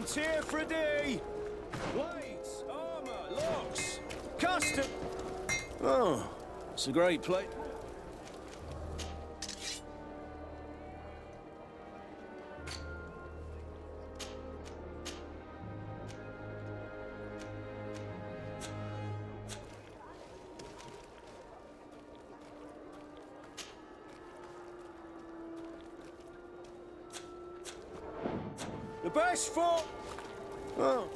Tir Fradi! Blades, armor, locks, custom. Oh, it's a great place. The best for... Oh.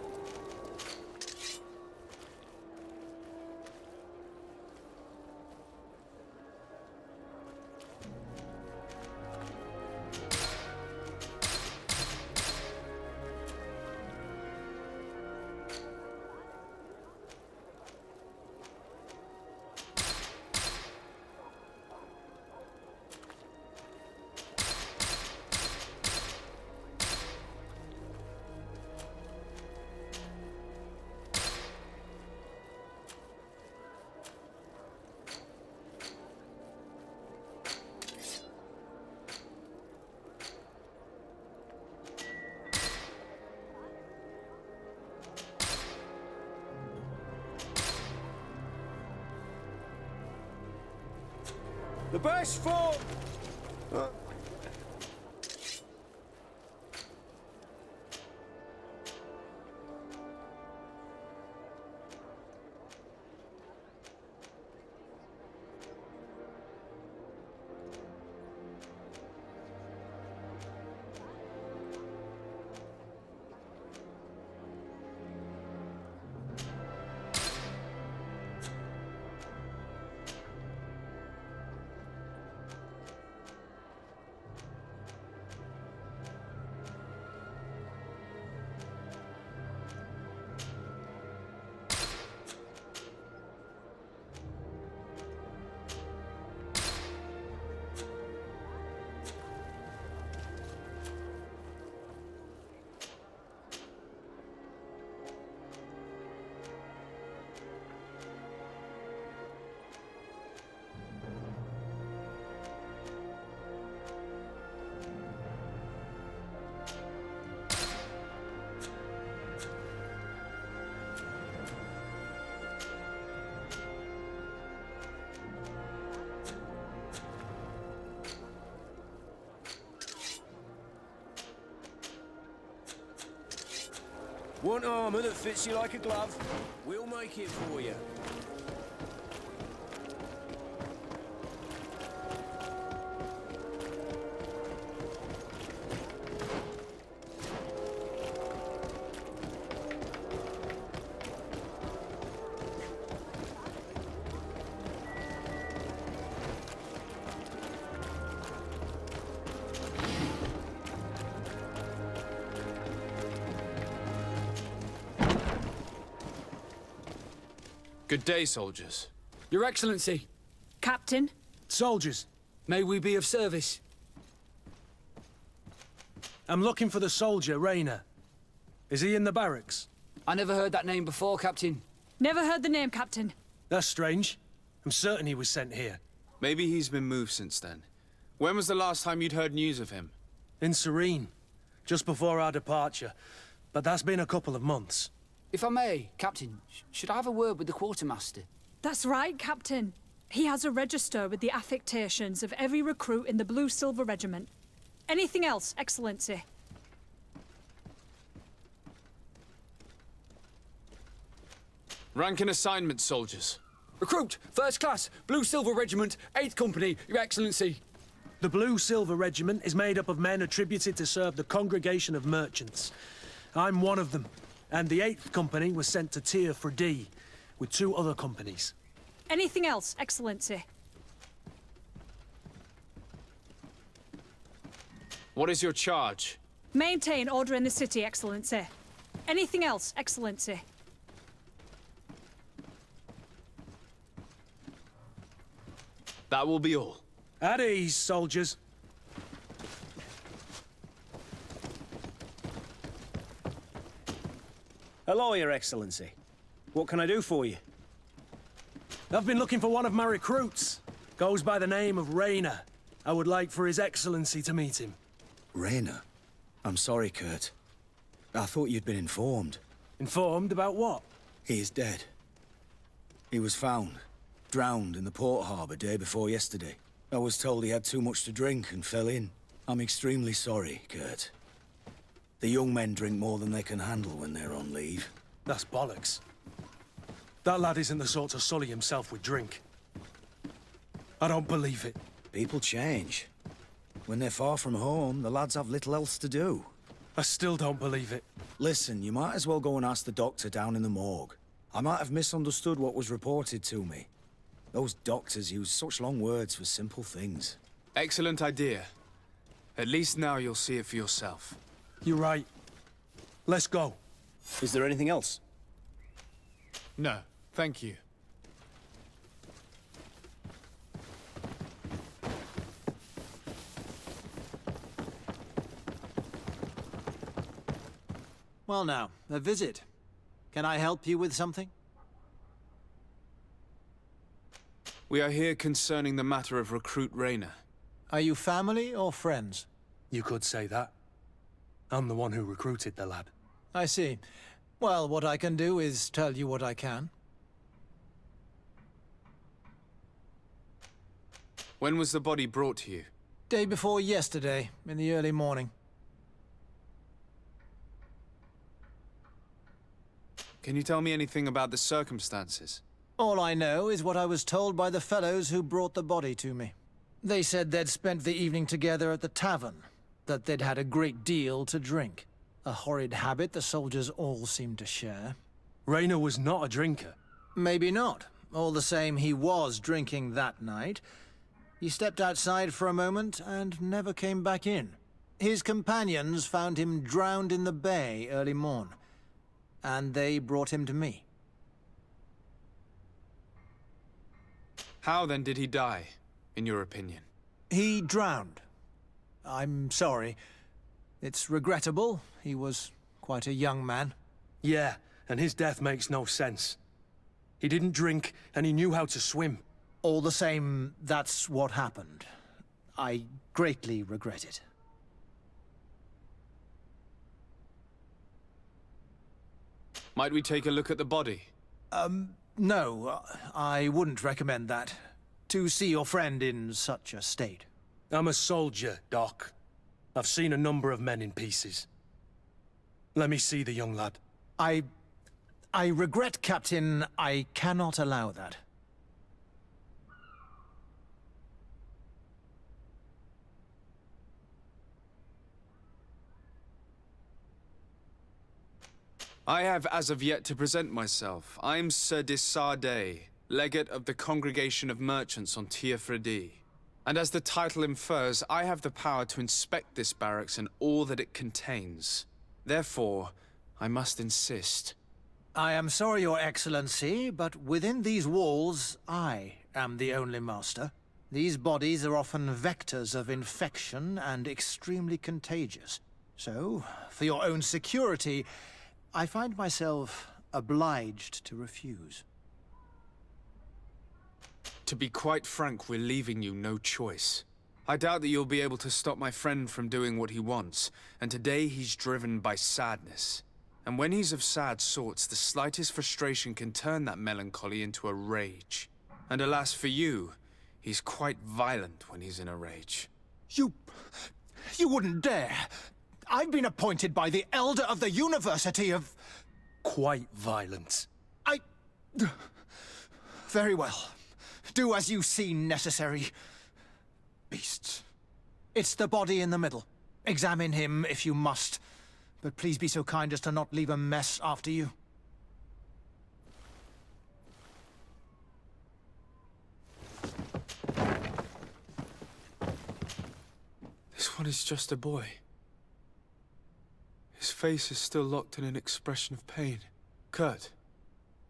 The best for... Want armor that fits you like a glove? We'll make it for you. Good day, soldiers. Your Excellency. Captain. Soldiers, May we be of service? I'm looking for the soldier, Rayner. Is he in the barracks? I never heard that name before, Captain. Never heard the name, Captain. That's strange. I'm certain he was sent here. Maybe he's been moved since then. When was the last time you'd heard news of him? In Serene, just before our departure. But that's been a couple of months. If I may, Captain, should I have a word with the quartermaster? That's right, Captain. He has a register with the affectations of every recruit in the Blue-Silver Regiment. Anything else, Excellency? Rank and assignment, soldiers. Recruit, First Class, Blue-Silver Regiment, 8th Company, Your Excellency. The Blue-Silver Regiment is made up of men attributed to serve the Congregation of Merchants. I'm one of them, and the 8th Company was sent to Tir Fradi with 2 other companies. Anything else, Excellency? What is your charge? Maintain order in the city, Excellency. Anything else, Excellency? That will be all. At ease, soldiers. Hello, Your Excellency. What can I do for you? I've been looking for one of my recruits. Goes by the name of Rayner. I would like for His Excellency to meet him. Rayner? I'm sorry, Kurt. I thought you'd been informed. Informed about what? He is dead. He was found, drowned in the port harbour day before yesterday. I was told he had too much to drink and fell in. I'm extremely sorry, Kurt. The young men drink more than they can handle when they're on leave. That's bollocks. That lad isn't the sort to sully himself with drink. I don't believe it. People change. When they're far from home, the lads have little else to do. I still don't believe it. Listen, you might as well go and ask the doctor down in the morgue. I might have misunderstood what was reported to me. Those doctors use such long words for simple things. Excellent idea. At least now you'll see it for yourself. You're right. Let's go. Is there anything else? No, thank you. Well now, a visit. Can I help you with something? We are here concerning the matter of Recruit Rayner. Are you family or friends? You could say that. I'm the one who recruited the lad. I see. Well, what I can do is tell you what I can. When was the body brought to you? Day before yesterday, in the early morning. Can you tell me anything about the circumstances? All I know is what I was told by the fellows who brought the body to me. They said they'd spent the evening together at the tavern, that they'd had a great deal to drink. A horrid habit the soldiers all seemed to share. Rayner was not a drinker. Maybe not. All the same, he was drinking that night. He stepped outside for a moment and never came back in. His companions found him drowned in the bay early morn, and they brought him to me. How then did he die, in your opinion? He drowned. I'm sorry. It's regrettable. He was quite a young man. Yeah, and his death makes no sense. He didn't drink, and he knew how to swim. All the same, that's what happened. I greatly regret it. Might we take a look at the body? No, I wouldn't recommend that. To see your friend in such a state. I'm a soldier, Doc. I've seen a number of men in pieces. Let me see the young lad. I regret, Captain. I cannot allow that. I have as of yet to present myself. I'm Sir Desardet, legate of the Congregation of Merchants on Tir Fraди. And as the title infers, I have the power to inspect this barracks and all that it contains. Therefore, I must insist. I am sorry, Your Excellency, but within these walls, I am the only master. These bodies are often vectors of infection and extremely contagious. So, for your own security, I find myself obliged to refuse. To be quite frank, we're leaving you no choice. I doubt that you'll be able to stop my friend from doing what he wants, and today he's driven by sadness. And when he's of sad sorts, the slightest frustration can turn that melancholy into a rage. And alas for you, he's quite violent when he's in a rage. You wouldn't dare! I've been appointed by the Elder of the University of... Quite violent. Very well. Do as you see necessary. Beasts. It's the body in the middle. Examine him if you must. But please be so kind as to not leave a mess after you. This one is just a boy. His face is still locked in an expression of pain. Kurt,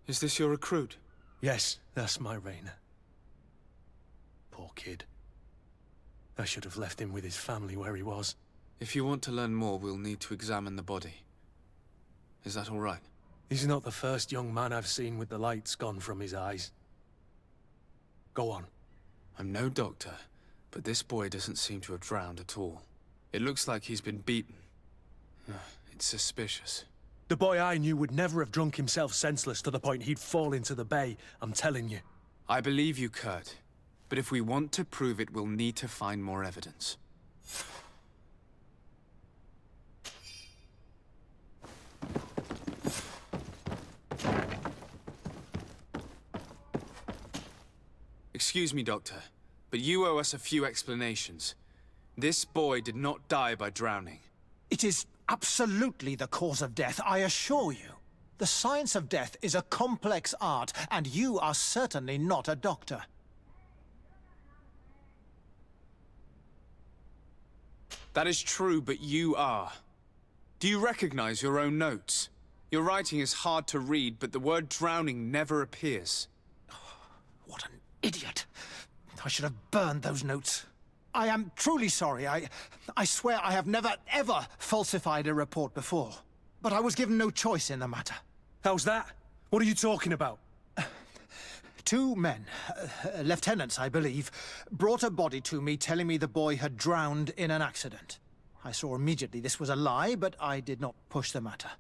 is this your recruit? Yes, that's my Rayner. Poor kid. I should have left him with his family where he was. If you want to learn more, we'll need to examine the body. Is that all right? He's not the first young man I've seen with the lights gone from his eyes. Go on. I'm no doctor, but this boy doesn't seem to have drowned at all. It looks like he's been beaten. bit suspicious. The boy I knew would never have drunk himself senseless to the point he'd fall into the bay, I'm telling you. I believe you, Kurt. But if we want to prove it, we'll need to find more evidence. Excuse me, Doctor, but you owe us a few explanations. This boy did not die by drowning. It is absolutely the cause of death, I assure you. The science of death is a complex art, and you are certainly not a doctor. That is true, but you are. Do you recognize your own notes? Your writing is hard to read, but the word drowning never appears. What an idiot. I should have burned those notes. I am truly sorry. I swear I have never, ever falsified a report before. But I was given no choice in the matter. How's that? What are you talking about? Two men, lieutenants I believe, brought a body to me telling me the boy had drowned in an accident. I saw immediately this was a lie, but I did not push the matter.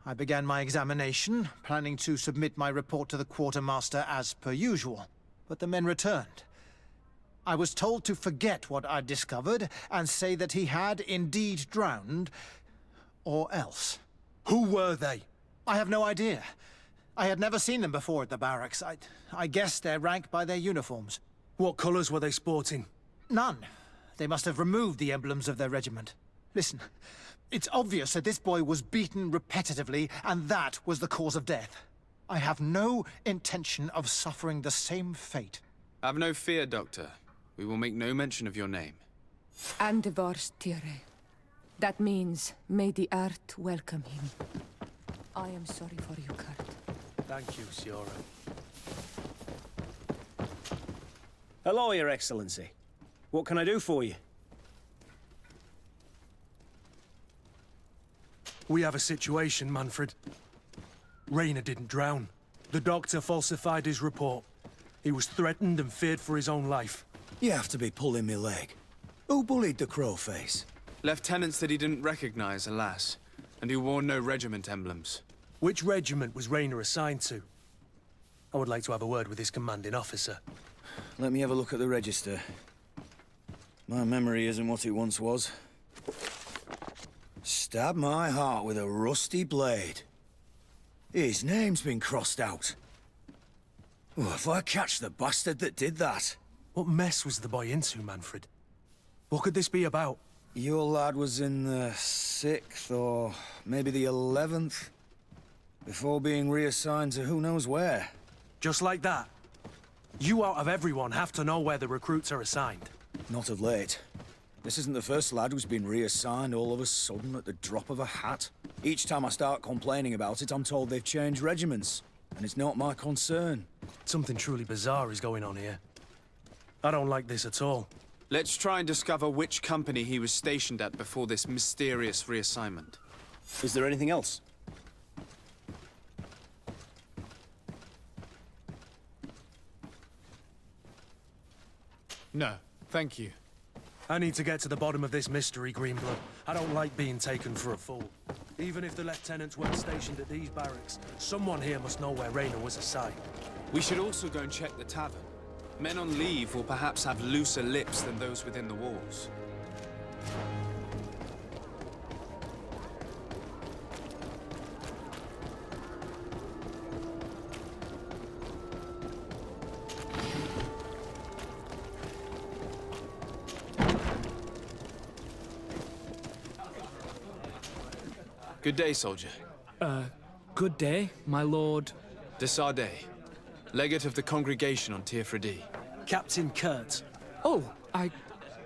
I began my examination, planning to submit my report to the quartermaster as per usual. But the men returned. I was told to forget what I'd discovered and say that he had indeed drowned, or else. Who were they? I have no idea. I had never seen them before at the barracks. I guessed their rank by their uniforms. What colours were they sporting? None. They must have removed the emblems of their regiment. Listen, it's obvious that this boy was beaten repetitively, and that was the cause of death. I have no intention of suffering the same fate. Have no fear, Doctor. We will make no mention of your name. Andevars Tire. That means, may the earth welcome him. I am sorry for you, Kurt. Thank you, Siora. Hello, Your Excellency. What can I do for you? We have a situation, Manfred. Rainer didn't drown. The doctor falsified his report. He was threatened and feared for his own life. You have to be pulling me leg. Who bullied the crowface? Lieutenants that he didn't recognize, alas, and who wore no regiment emblems. Which regiment was Rainer assigned to? I would like to have a word with his commanding officer. Let me have a look at the register. My memory isn't what it once was. Stab my heart with a rusty blade. His name's been crossed out. Oh, if I catch the bastard that did that. What mess was the boy into, Manfred? What could this be about? Your lad was in the 6th or maybe the 11th, before being reassigned to who knows where. Just like that? You out of everyone have to know where the recruits are assigned. Not of late. This isn't the first lad who's been reassigned all of a sudden at the drop of a hat. Each time I start complaining about it, I'm told they've changed regiments, and it's not my concern. Something truly bizarre is going on here. I don't like this at all. Let's try and discover which company he was stationed at before this mysterious reassignment. Is there anything else? No, thank you. I need to get to the bottom of this mystery, Greenblood. I don't like being taken for a fool. Even if the lieutenants weren't stationed at these barracks, someone here must know where Rainer was assigned. We should also go and check the tavern. Men on leave will perhaps have looser lips than those within the walls. Good day, soldier. Good day, my lord. Desardet, legate of the congregation on Tir Fradi. Captain Kurt. Oh,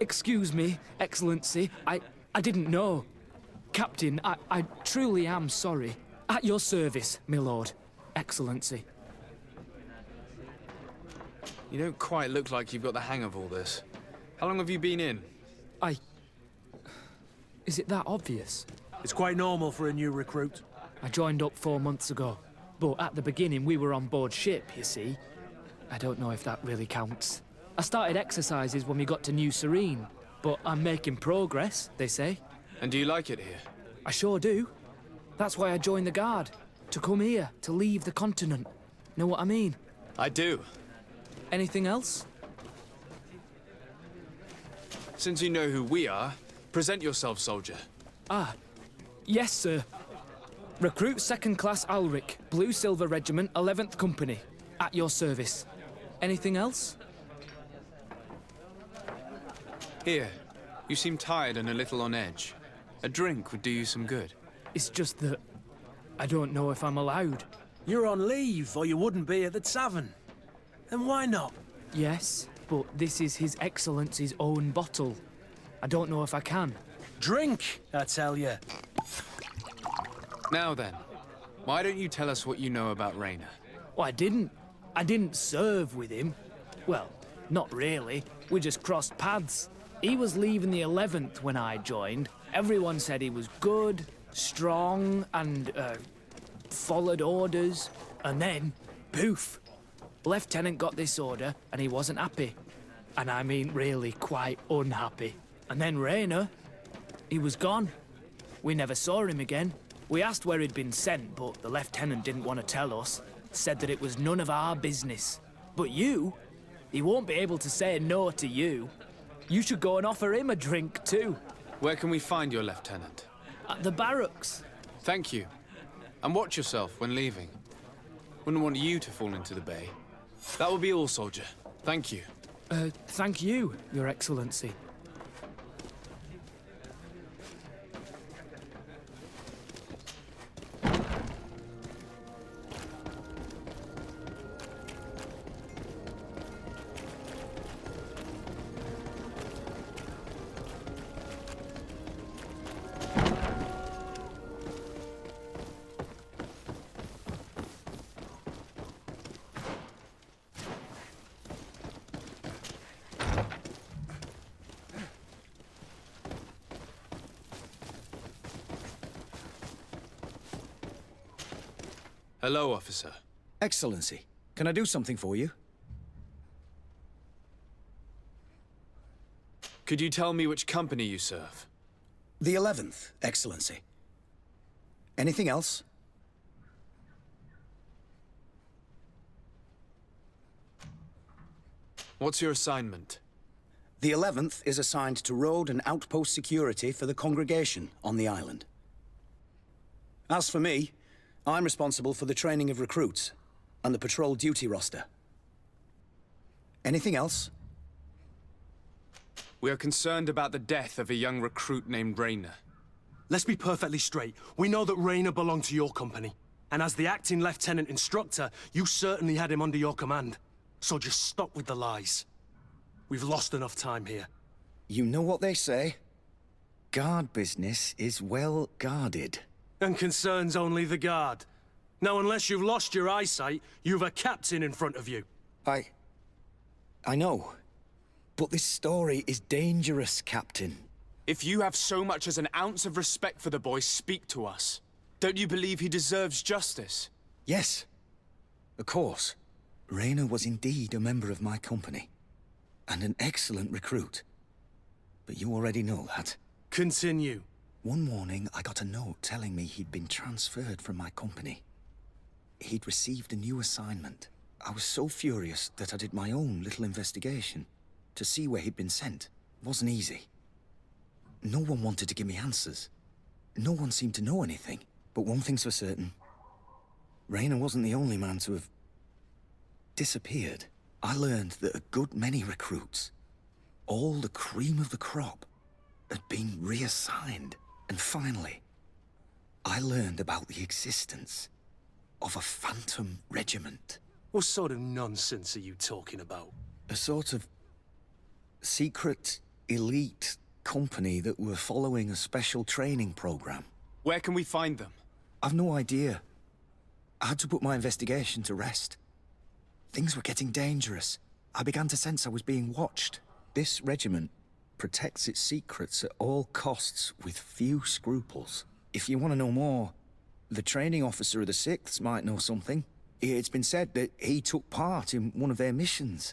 excuse me, Excellency. I didn't know. Captain, I truly am sorry. At your service, my lord. Excellency. You don't quite look like you've got the hang of all this. How long have you been in? Is it that obvious? It's quite normal for a new recruit. I joined up 4 months ago. But at the beginning, we were on board ship, you see. I don't know if that really counts. I started exercises when we got to New Serene. But I'm making progress, they say. And do you like it here? I sure do. That's why I joined the Guard. To come here, to leave the continent. Know what I mean? I do. Anything else? Since you know who we are, present yourself, soldier. Ah, yes, sir. Recruit 2nd Class Alric, Blue Silver Regiment, 11th Company. At your service. Anything else? Here. You seem tired and a little on edge. A drink would do you some good. It's just that I don't know if I'm allowed. You're on leave, or you wouldn't be at the tavern. And why not? Yes, but this is His Excellency's own bottle. I don't know if I can. Drink, I tell you. Now then, why don't you tell us what you know about Raynor? Well, I didn't serve with him. Well, not really. We just crossed paths. He was leaving the 11th when I joined. Everyone said he was good, strong, and, followed orders. And then, poof. Lieutenant got this order, and he wasn't happy. And I mean really quite unhappy. And then Raynor, he was gone. We never saw him again. We asked where he'd been sent, but the lieutenant didn't want to tell us. Said that it was none of our business. But you, he won't be able to say no to you. You should go and offer him a drink too. Where can we find your lieutenant? At the barracks. Thank you. And watch yourself when leaving. Wouldn't want you to fall into the bay. That will be all, soldier. Thank you. Thank you, Your Excellency. Hello, officer. Excellency, can I do something for you? Could you tell me which company you serve? The 11th, Excellency. Anything else? What's your assignment? The 11th is assigned to road and outpost security for the congregation on the island. As for me, I'm responsible for the training of recruits and the patrol duty roster. Anything else? We are concerned about the death of a young recruit named Raynor. Let's be perfectly straight. We know that Raynor belonged to your company. And as the acting lieutenant instructor, you certainly had him under your command. So just stop with the lies. We've lost enough time here. You know what they say? Guard business is well guarded. And concerns only the guard. Now, unless you've lost your eyesight, you've a captain in front of you. I know. But this story is dangerous, Captain. If you have so much as an ounce of respect for the boy, speak to us. Don't you believe he deserves justice? Yes. Of course. Raynor was indeed a member of my company. And an excellent recruit. But you already know that. Continue. One morning, I got a note telling me he'd been transferred from my company. He'd received a new assignment. I was so furious that I did my own little investigation. To see where he'd been sent wasn't easy. No one wanted to give me answers. No one seemed to know anything. But one thing's for certain. Raynor wasn't the only man to have disappeared. I learned that a good many recruits, all the cream of the crop, had been reassigned. And finally, I learned about the existence of a phantom regiment. What sort of nonsense are you talking about? A sort of secret, elite company that were following a special training program. Where can we find them? I've no idea. I had to put my investigation to rest. Things were getting dangerous. I began to sense I was being watched. This regiment protects its secrets at all costs with few scruples. If you want to know more, the training officer of the 6th might know something. It's been said that he took part in one of their missions,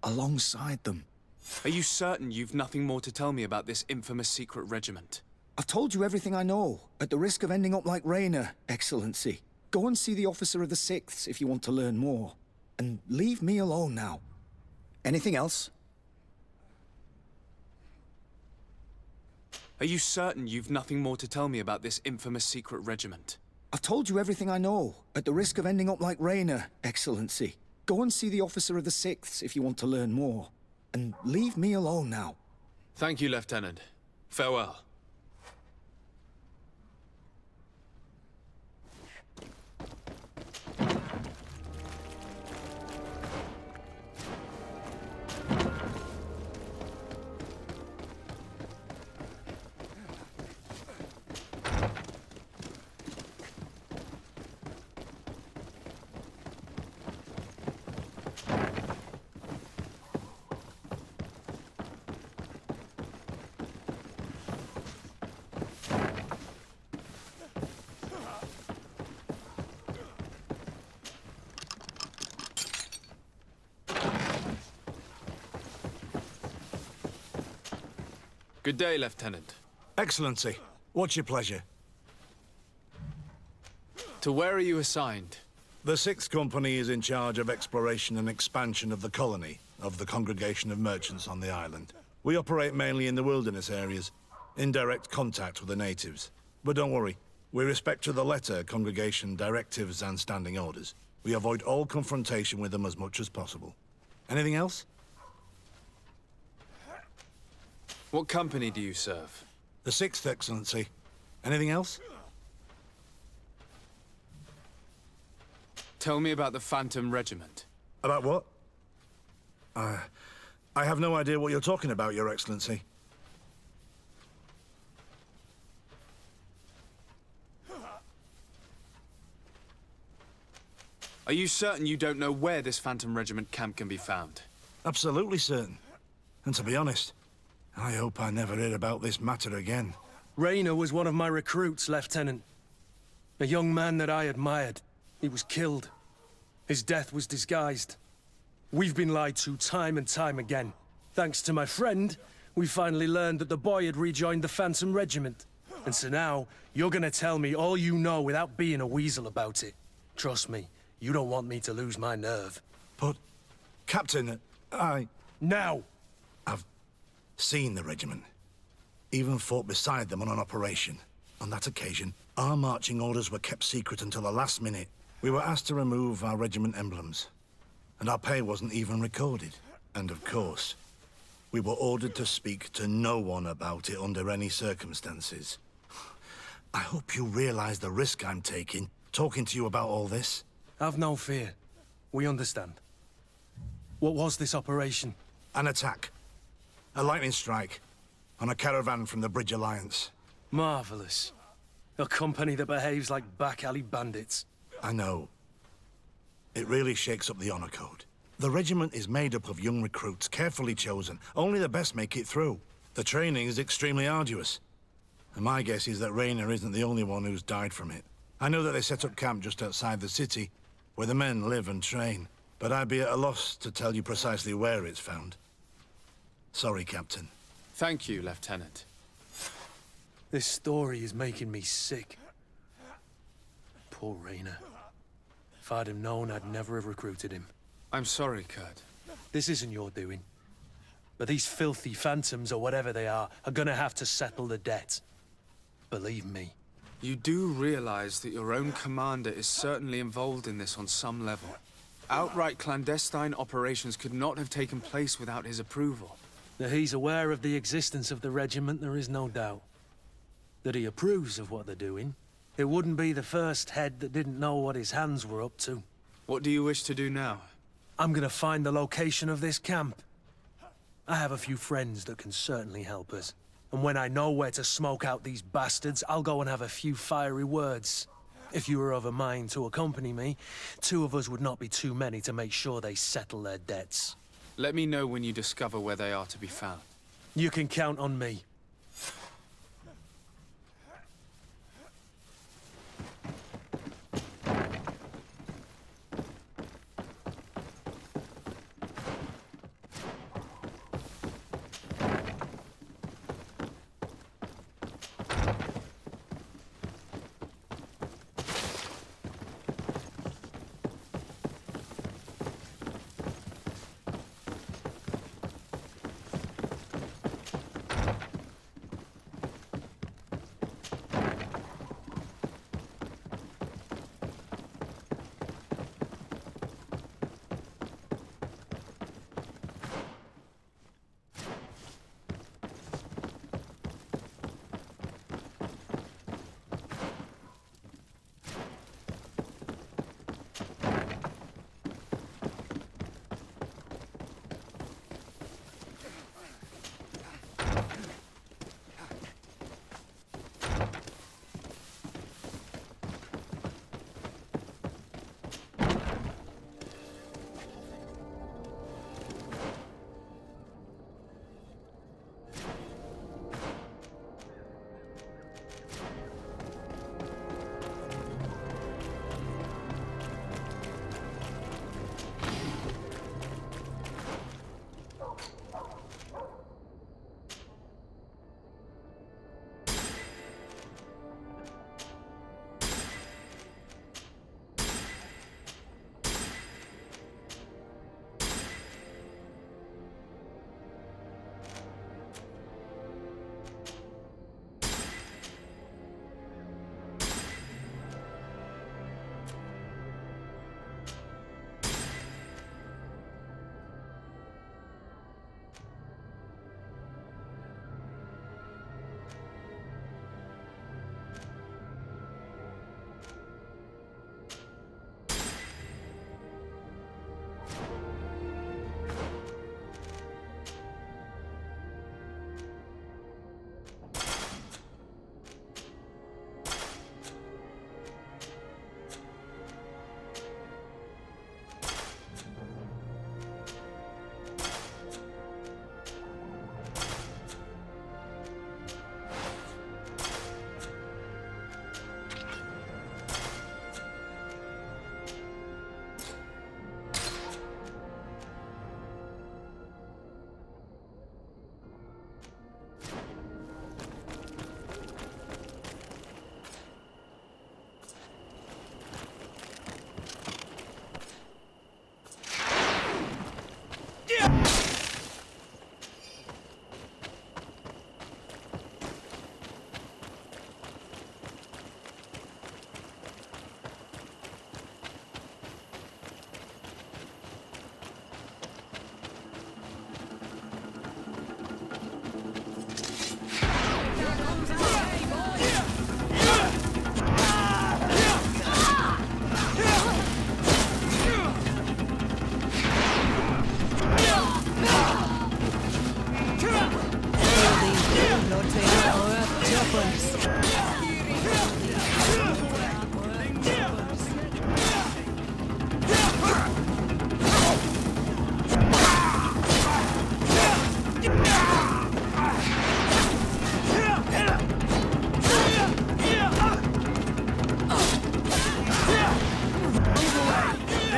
alongside them. Are you certain you've nothing more to tell me about this infamous secret regiment? I've told you everything I know, at the risk of ending up like Rainer, Excellency. Go and see the officer of the 6th if you want to learn more. And leave me alone now. Anything else? Are you certain you've nothing more to tell me about this infamous secret regiment? I've told you everything I know, at the risk of ending up like Rainer, Excellency. Go and see the officer of the 6th if you want to learn more. And leave me alone now. Thank you, Lieutenant. Farewell. Good day, Lieutenant. Excellency, what's your pleasure? To where are you assigned? The 6th Company is in charge of exploration and expansion of the colony of the Congregation of Merchants on the island. We operate mainly in the wilderness areas, in direct contact with the natives. But don't worry, we respect to the letter Congregation directives and standing orders. We avoid all confrontation with them as much as possible. Anything else? What company do you serve? The 6th, Excellency. Anything else? Tell me about the Phantom Regiment. About what? I have no idea what you're talking about, Your Excellency. Are you certain you don't know where this Phantom Regiment camp can be found? Absolutely certain. And to be honest, I hope I never hear about this matter again. Rainer was one of my recruits, Lieutenant. A young man that I admired. He was killed. His death was disguised. We've been lied to time and time again. Thanks to my friend, we finally learned that the boy had rejoined the Phantom Regiment. And so now, you're gonna tell me all you know without being a weasel about it. Trust me, you don't want me to lose my nerve. But, Captain, Now! I've seen the regiment. Even fought beside them on an operation. On that occasion, our marching orders were kept secret until the last minute. We were asked to remove our regiment emblems. And our pay wasn't even recorded. And of course, we were ordered to speak to no one about it under any circumstances. I hope you realize the risk I'm taking, talking to you about all this. Have no fear. We understand. What was this operation? An attack. A lightning strike. On a caravan from the Bridge Alliance. Marvelous. A company that behaves like back-alley bandits. I know. It really shakes up the honor code. The regiment is made up of young recruits, carefully chosen. Only the best make it through. The training is extremely arduous. And my guess is that Rainer isn't the only one who's died from it. I know that they set up camp just outside the city, where the men live and train. But I'd be at a loss to tell you precisely where it's found. Sorry, Captain. Thank you, Lieutenant. This story is making me sick. Poor Rainer. If I'd have known, I'd never have recruited him. I'm sorry, Kurt. This isn't your doing. But these filthy phantoms, or whatever they are gonna have to settle the debt. Believe me. You do realize that your own commander is certainly involved in this on some level. Outright clandestine operations could not have taken place without his approval. That he's aware of the existence of the regiment, there is no doubt. That he approves of what they're doing. It wouldn't be the first head that didn't know what his hands were up to. What do you wish to do now? I'm gonna find the location of this camp. I have a few friends that can certainly help us. And when I know where to smoke out these bastards, I'll go and have a few fiery words. If you were of a mind to accompany me, 2 of us would not be too many to make sure they settle their debts. Let me know when you discover where they are to be found. You can count on me.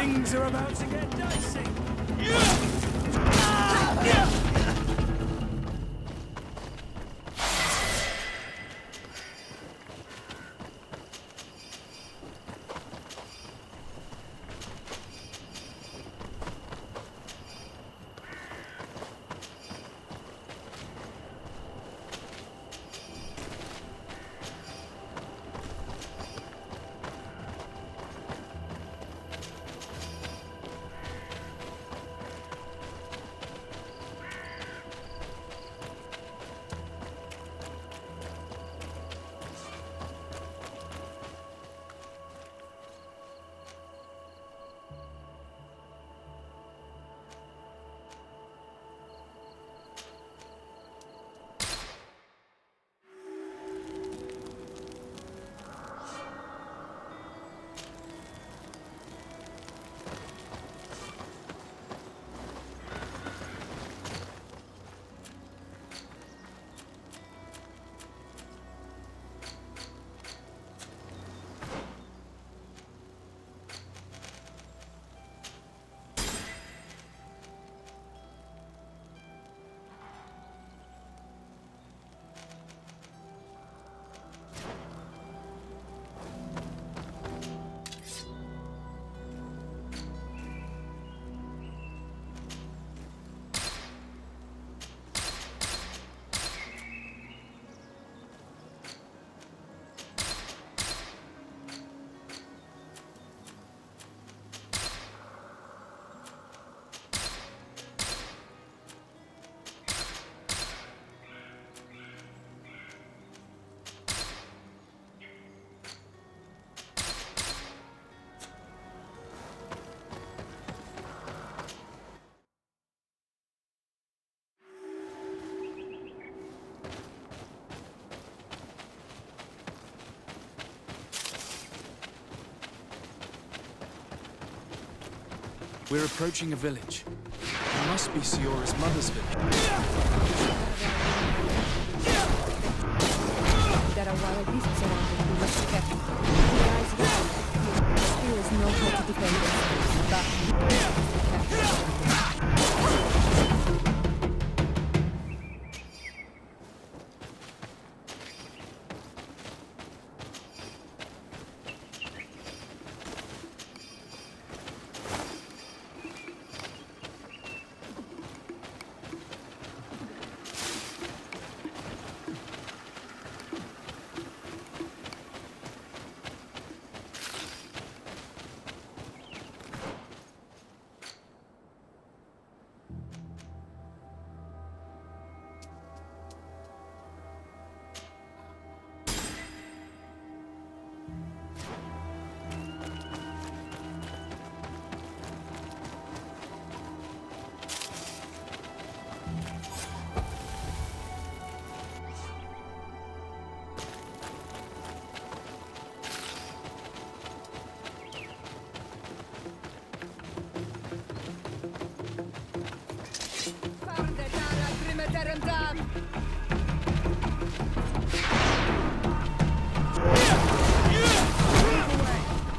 Things are about to get dicey. We're approaching a village. It must be Siora's mother's village. There are wild beasts around and we must be careful. Guys, the spears know how to defend themselves, but we must be careful.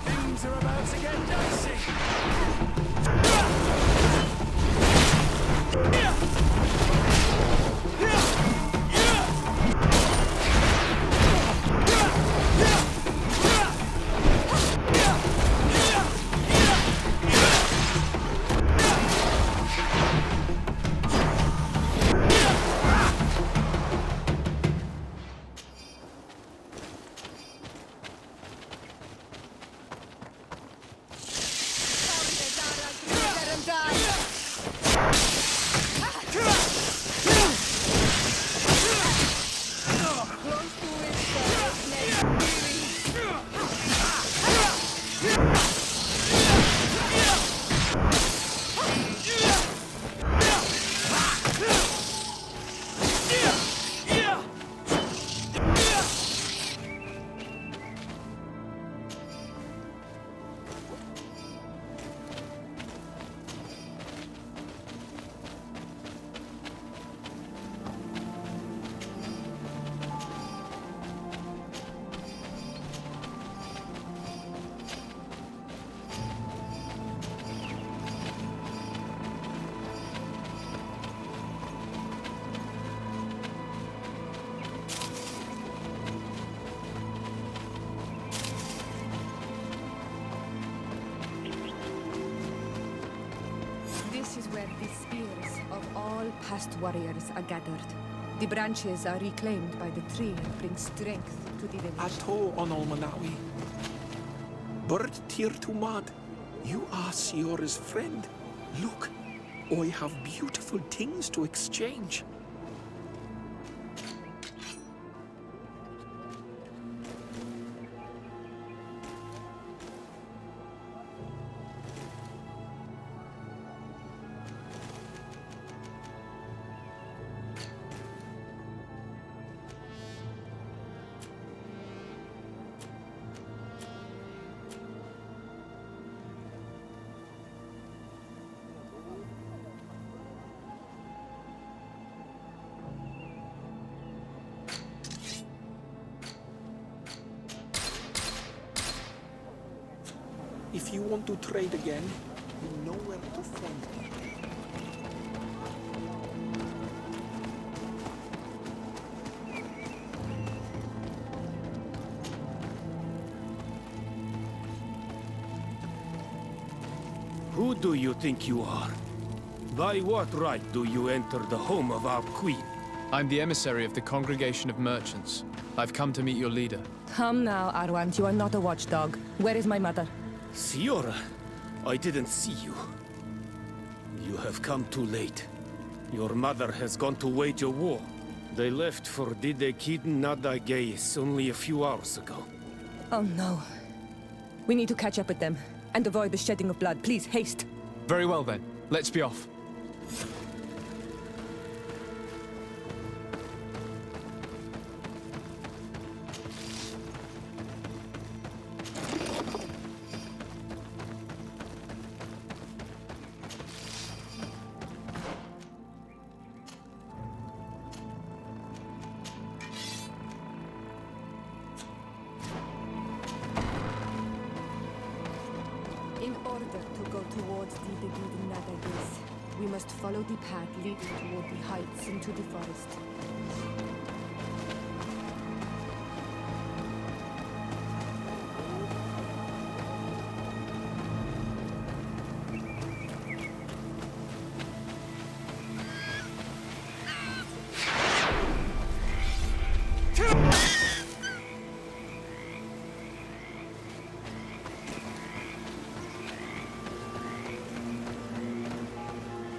Things are about to get dicey. is where the spears of all past warriors are gathered. The branches are reclaimed by the tree and bring strength to the village. Ato on Olmanawi. Bird Tir Tumad. You are Siora's friend. Look, I have beautiful things to exchange. If you want to trade again, you know where to find me. Who do you think you are? By what right do you enter the home of our queen? I'm the emissary of the Congregation of Merchants. I've come to meet your leader. Come now, Arwant, you are not a watchdog. Where is my mother? Siora, I didn't see you. You have come too late. Your mother has gone to wage a war. They left for Didekid Nadageis only a few hours ago. Oh no. We need to catch up with them and avoid the shedding of blood. Please, haste. Very well then. Let's be off. In order to go towards the Begidin Nadages, we must follow the path leading toward the heights into the forest.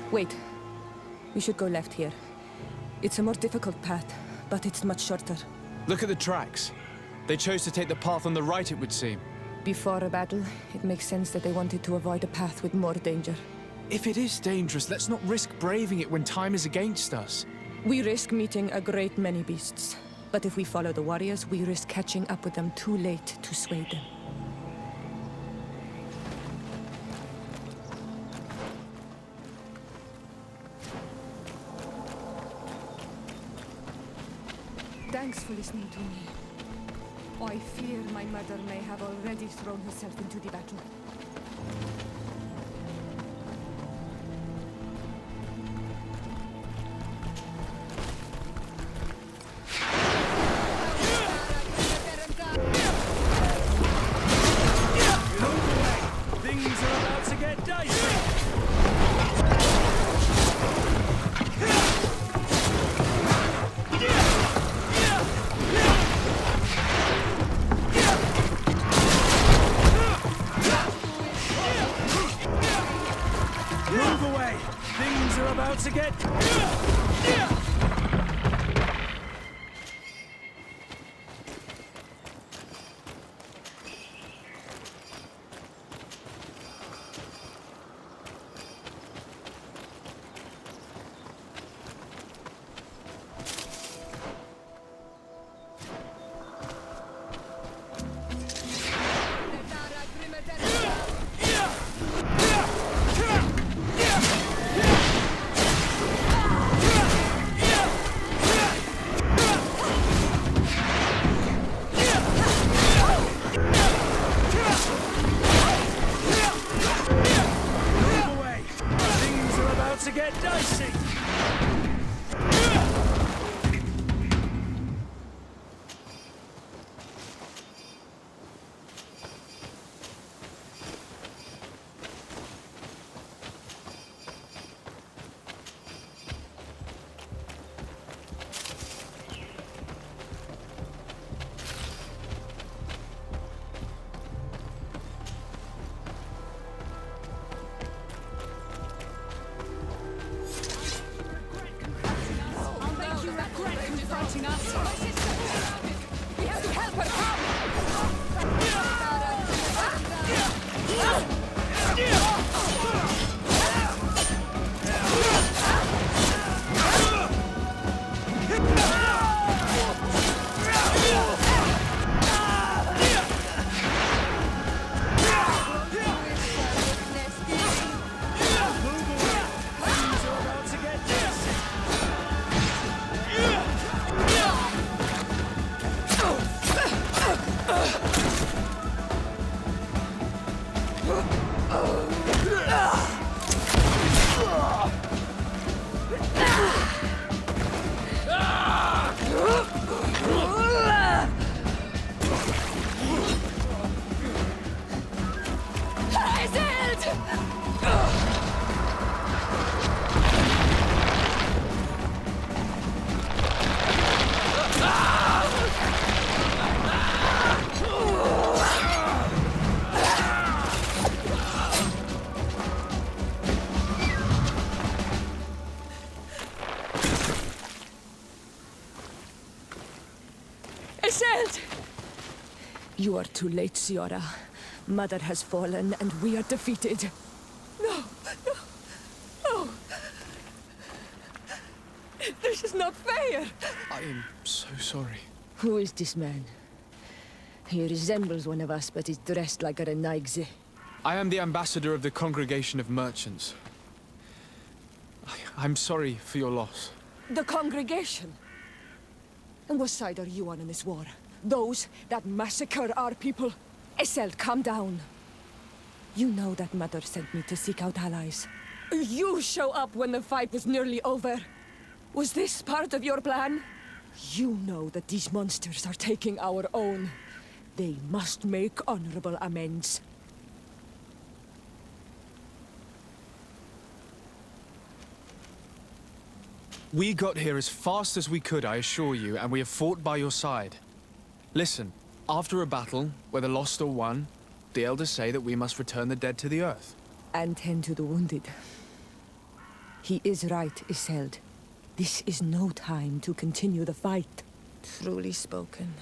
Wait. We should go left here. It's a more difficult path, but it's much shorter. Look at the tracks. They chose to take the path on the right, it would seem. Before a battle, it makes sense that they wanted to avoid a path with more danger. If it is dangerous, let's not risk braving it when time is against us. We risk meeting a great many beasts. But if we follow the warriors, we risk catching up with them too late to sway them. Thanks for listening to me. I fear my mother may have already thrown herself into the battle. Things are about to get dicey! Move away! Things are about to get... get dicey! You are too late, Siora. Mother has fallen, and we are defeated. No, no, no. This is not fair. I am so sorry. Who is this man? He resembles one of us, but is dressed like a Renaigze. I am the ambassador of the Congregation of Merchants. I'm sorry for your loss. The congregation? And what side are you on in this war? Those that massacre our people? Esel, calm down. You know that Mother sent me to seek out allies. You show up when the fight was nearly over. Was this part of your plan? You know that these monsters are taking our own. They must make honorable amends. We got here as fast as we could, I assure you, and we have fought by your side. Listen, after a battle, whether lost or won, the elders say that we must return the dead to the earth. And tend to the wounded. He is right, Iseld. This is no time to continue the fight. Truly spoken.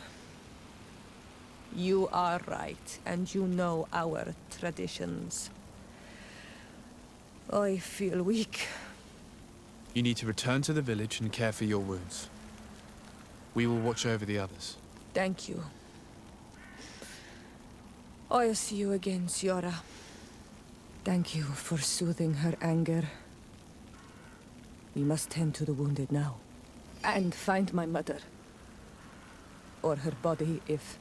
You are right, and you know our traditions. I feel weak. You need to return to the village and care for your wounds. We will watch over the others. Thank you. I'll see you again, Siora. Thank you for soothing her anger. We must tend to the wounded now. And find my mother. Or her body, if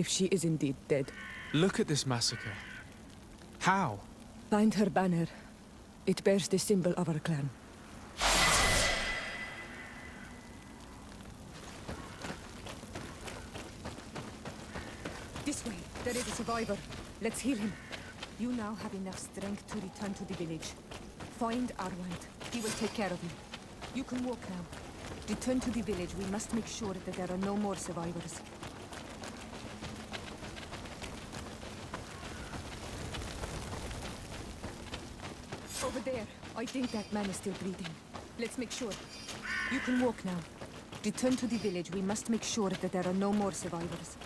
she is indeed dead. Look at this massacre. How? Find her banner. It bears the symbol of our clan. This way. There is a survivor. Let's heal him. You now have enough strength to return to the village. Find Arwand. He will take care of you. You can walk now. Return to the village. We must make sure that there are no more survivors. Over there. I think that man is still breathing. Let's make sure. You can walk now. Return to the village. We must make sure that there are no more survivors.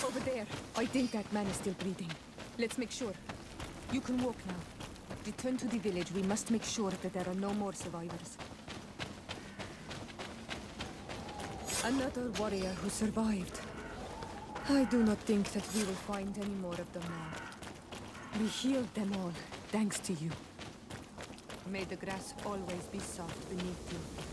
Over there. I think that man is still breathing. Let's make sure. You can walk now. Return to the village. We must make sure that there are no more survivors. Another warrior who survived. I do not think that we will find any more of them now. We healed them all, thanks to you. May the grass always be soft beneath your feet.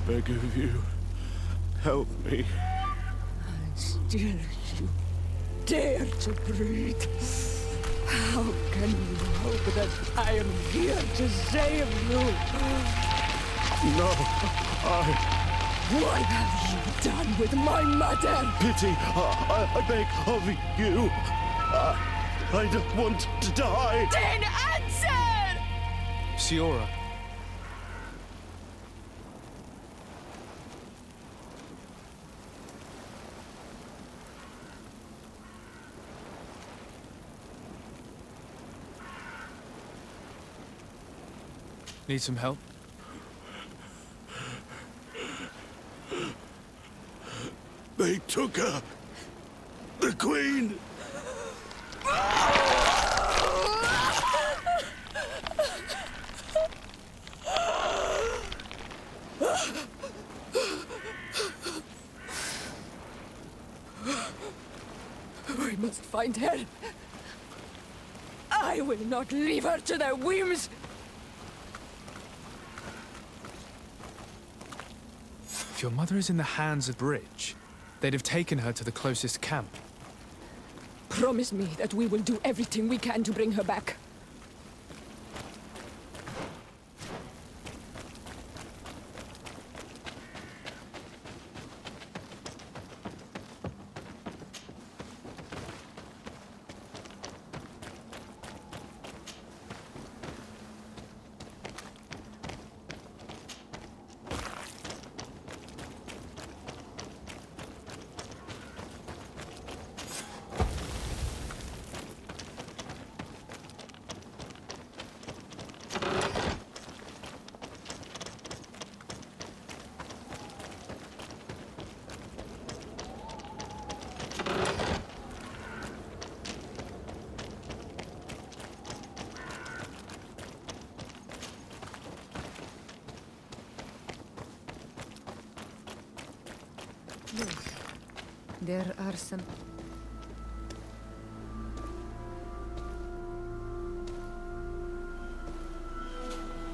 beg of you, help me. And still you dare to breathe. How can you hope that I am here to save you? No, What have you done with my mother? pity, I beg of you. I don't want to die. Then answer! Siora. Need some help? They took her. The Queen. We must find her. I will not leave her to their whims. If your mother is in the hands of Bridge, they'd have taken her to the closest camp. Promise me that we will do everything we can to bring her back. There are some...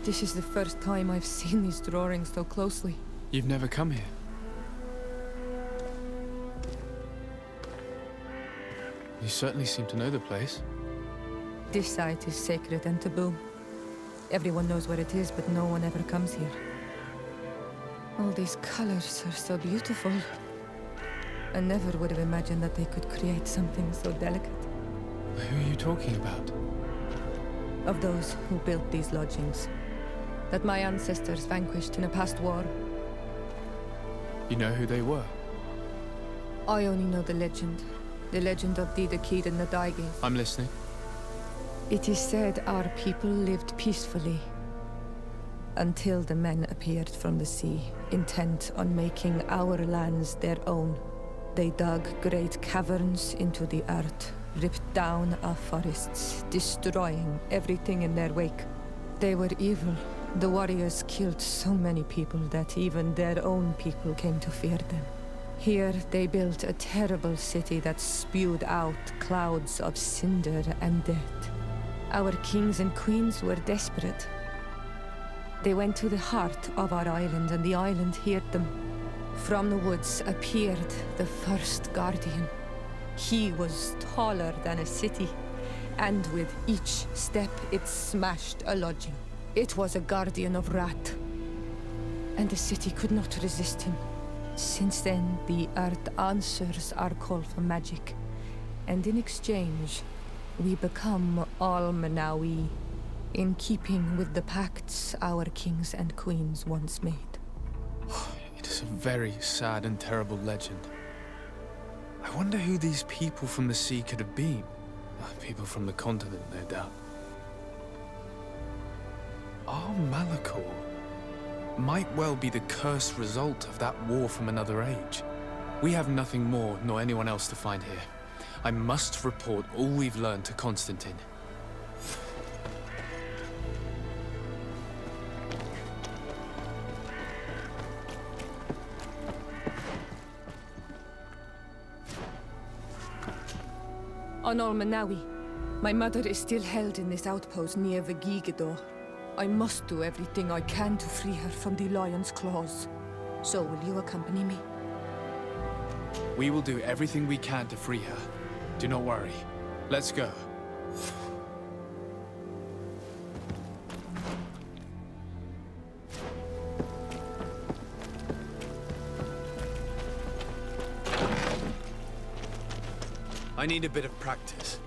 This is the first time I've seen these drawings so closely. You've never come here. You certainly seem to know the place. This site is sacred and taboo. Everyone knows where it is, but no one ever comes here. All these colors are so beautiful. I never would have imagined that they could create something so delicate. Who are you talking about? Of those who built these lodgings. That my ancestors vanquished in a past war. You know who they were? I only know the legend. The legend of the Kid and the Daige. I'm listening. It is said our people lived peacefully. Until the men appeared from the sea, intent on making our lands their own. They dug great caverns into the earth, ripped down our forests, destroying everything in their wake. They were evil. The warriors killed so many people that even their own people came to fear them. Here they built a terrible city that spewed out clouds of cinder and dirt. Our kings and queens were desperate. They went to the heart of our island, and the island heard them. From the woods appeared the first guardian. He was taller than a city, and with each step it smashed a lodging. It was a guardian of Rat, and the city could not resist him. Since then, the earth answers our call for magic, and in exchange, we become all Manawi, in keeping with the pacts our kings and queens once made. It is a very sad and terrible legend. I wonder who these people from the sea could have been. People from the continent, no doubt. Our Malachor might well be the cursed result of that war from another age. We have nothing more nor anyone else to find here. I must report all we've learned to Constantine. On Almanawi, my mother is still held in this outpost near Vegigedor. I must do everything I can to free her from the lion's claws. So will you accompany me? We will do everything we can to free her. Do not worry. Let's go. I need a bit of practice.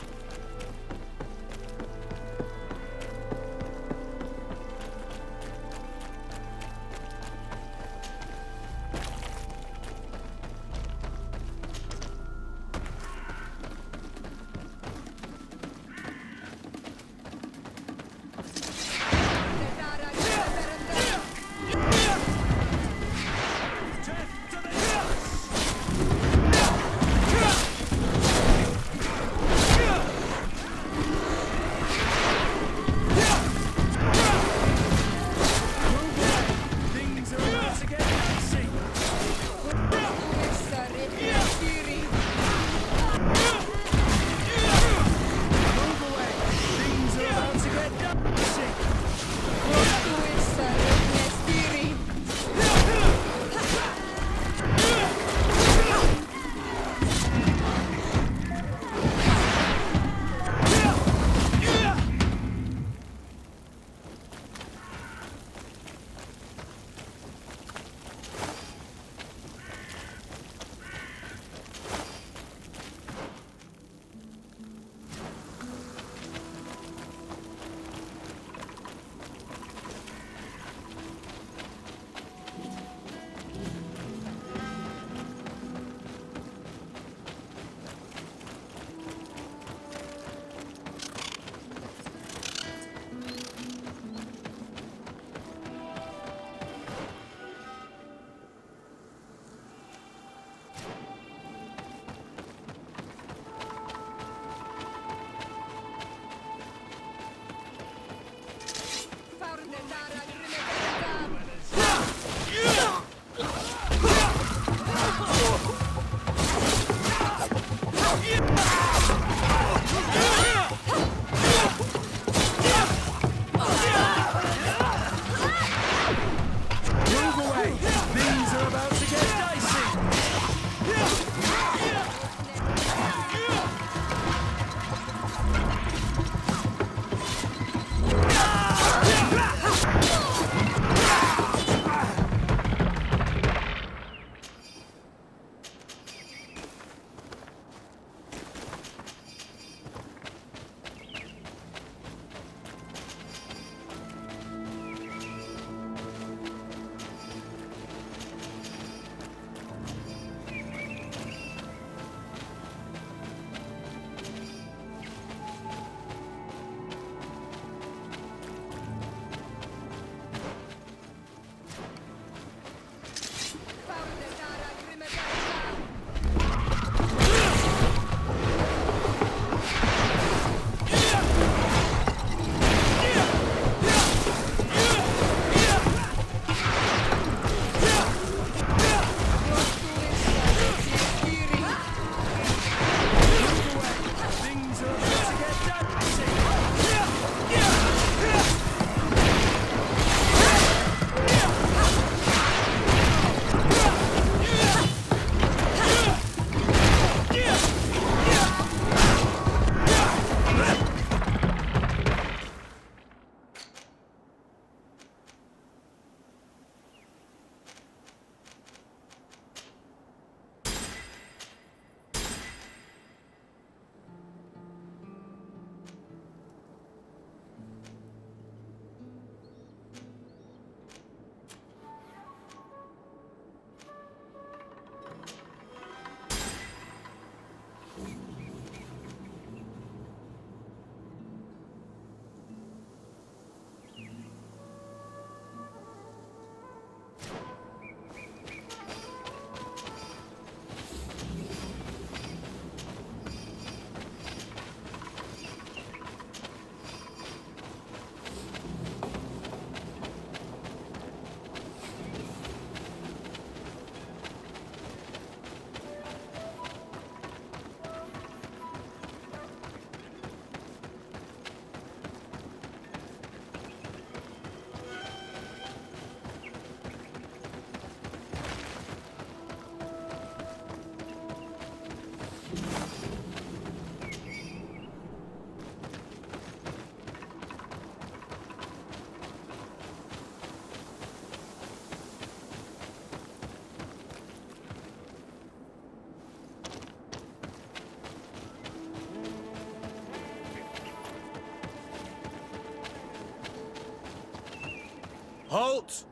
Halt!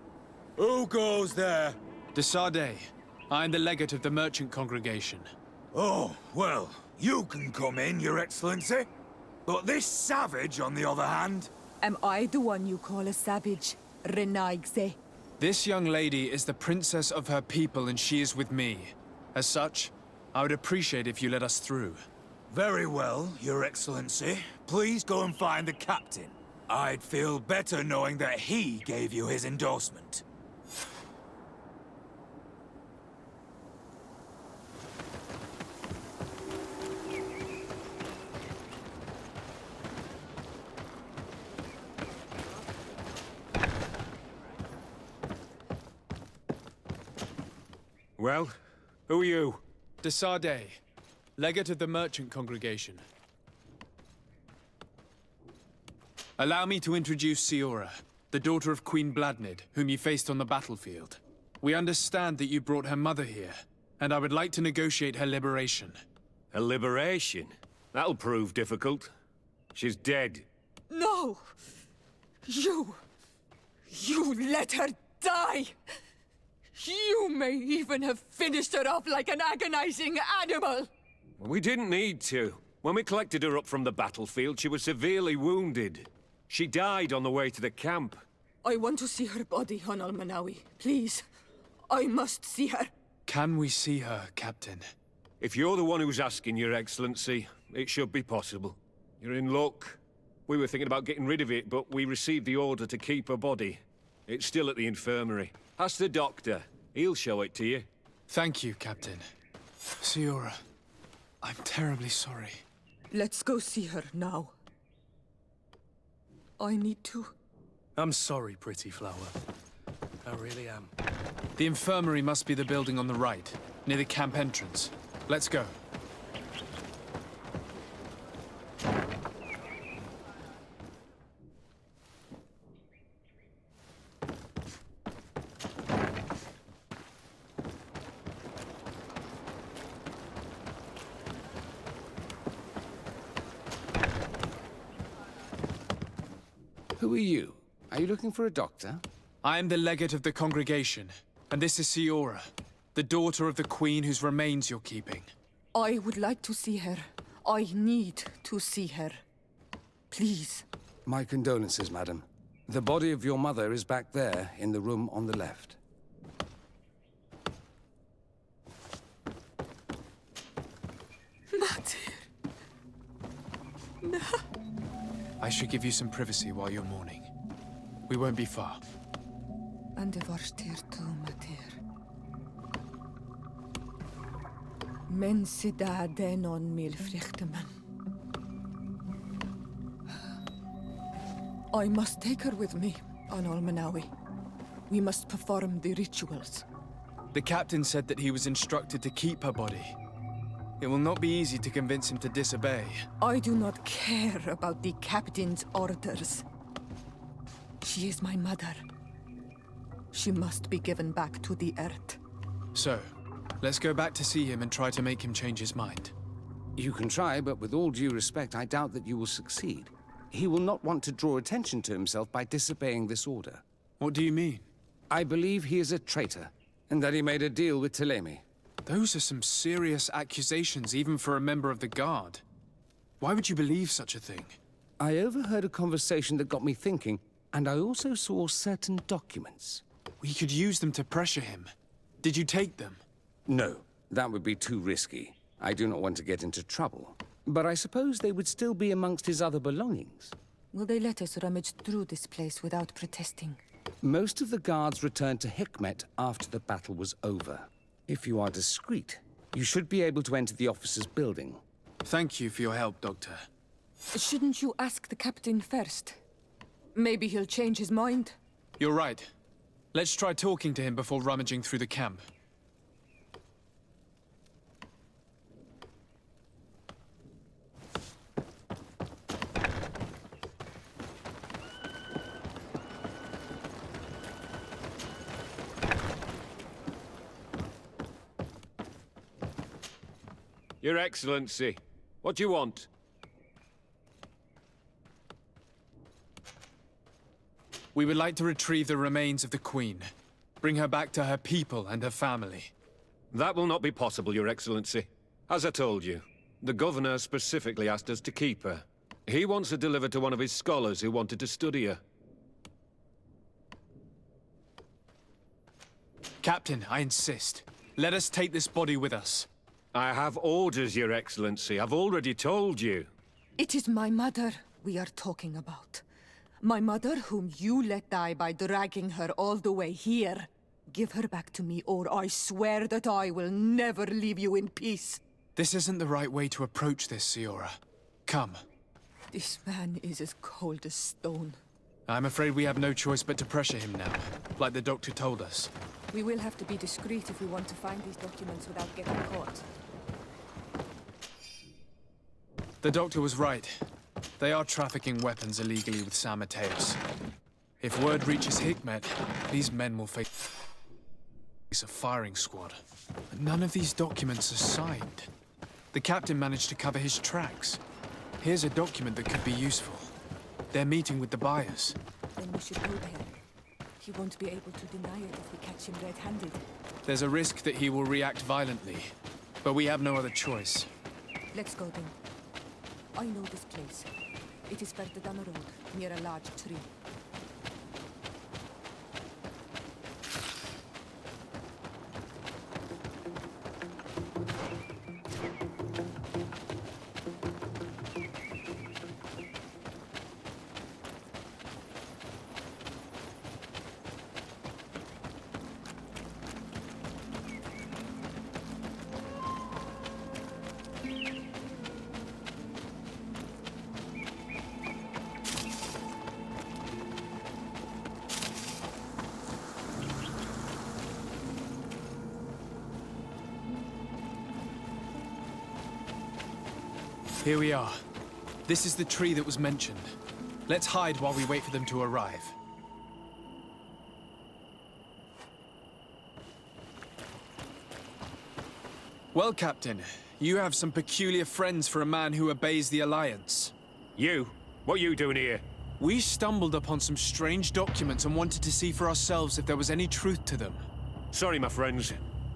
Who goes there? Desade. I'm the legate of the merchant congregation. Oh, well, you can come in, Your Excellency. But this savage, on the other hand... Am I the one you call a savage, Renaigze? This young lady is the princess of her people and she is with me. As such, I would appreciate if you let us through. Very well, Your Excellency. Please go and find the captain. I'd feel better knowing that he gave you his endorsement. Well, who are you? Desade, legate of the merchant congregation. Allow me to introduce Siora, the daughter of Queen Bladnid, whom you faced on the battlefield. We understand that you brought her mother here, and I would like to negotiate her liberation. A liberation? That'll prove difficult. She's dead. No! You let her die! You may even have finished her off like an agonizing animal! We didn't need to. When we collected her up from the battlefield, she was severely wounded. She died on the way to the camp. I want to see her body, on Almanawi. Please. I must see her. Can we see her, Captain? If you're the one who's asking, Your Excellency, it should be possible. You're in luck. We were thinking about getting rid of it, but we received the order to keep her body. It's still at the infirmary. Ask the doctor. He'll show it to you. Thank you, Captain. Siora, I'm terribly sorry. Let's go see her now. I need to. I'm sorry, pretty flower. I really am. The infirmary must be the building on the right, near the camp entrance. Let's go. Who are you? Are you looking for a doctor? I am the legate of the congregation, and this is Siora, the daughter of the queen whose remains you're keeping. I would like to see her. I need to see her. Please. My condolences, madam. The body of your mother is back there, in the room on the left. Matir. No. I should give you some privacy while you're mourning. We won't be far. And the varstir tu, Matir. Men sida denon mil frichtemmen. I must take her with me on Almanawi. We must perform the rituals. The captain said that he was instructed to keep her body. It will not be easy to convince him to disobey. I do not care about the captain's orders. She is my mother. She must be given back to the earth. So, let's go back to see him and try to make him change his mind. You can try, but with all due respect, I doubt that you will succeed. He will not want to draw attention to himself by disobeying this order. What do you mean? I believe he is a traitor, and that he made a deal with Telemi. Those are some serious accusations, even for a member of the Guard. Why would you believe such a thing? I overheard a conversation that got me thinking, and I also saw certain documents. We could use them to pressure him. Did you take them? No, that would be too risky. I do not want to get into trouble. But I suppose they would still be amongst his other belongings. Will they let us rummage through this place without protesting? Most of the guards returned to Hikmet after the battle was over. If you are discreet, you should be able to enter the officer's building. Thank you for your help, Doctor. Shouldn't you ask the captain first? Maybe he'll change his mind. You're right. Let's try talking to him before rummaging through the camp. Your Excellency, what do you want? We would like to retrieve the remains of the Queen. Bring her back to her people and her family. That will not be possible, Your Excellency. As I told you, the Governor specifically asked us to keep her. He wants her delivered to one of his scholars who wanted to study her. Captain, I insist. Let us take this body with us. I have orders, Your Excellency. I've already told you. It is my mother we are talking about. My mother whom you let die by dragging her all the way here. Give her back to me, or I swear that I will never leave you in peace. This isn't the right way to approach this, Siora. Come. This man is as cold as stone. I'm afraid we have no choice but to pressure him now, like the doctor told us. We will have to be discreet if we want to find these documents without getting caught. The doctor was right. They are trafficking weapons illegally with San Mateos. If word reaches Hikmet, these men will face a firing squad. But none of these documents are signed. The captain managed to cover his tracks. Here's a document that could be useful. They're meeting with the buyers. Then we should go there. He won't be able to deny it if we catch him red-handed. There's a risk that he will react violently, but we have no other choice. Let's go then. I know this place. It is further down the road, near a large tree. Here we are. This is the tree that was mentioned. Let's hide while we wait for them to arrive. Well, Captain, you have some peculiar friends for a man who obeys the Alliance. You? What are you doing here? We stumbled upon some strange documents and wanted to see for ourselves if there was any truth to them. Sorry, my friends.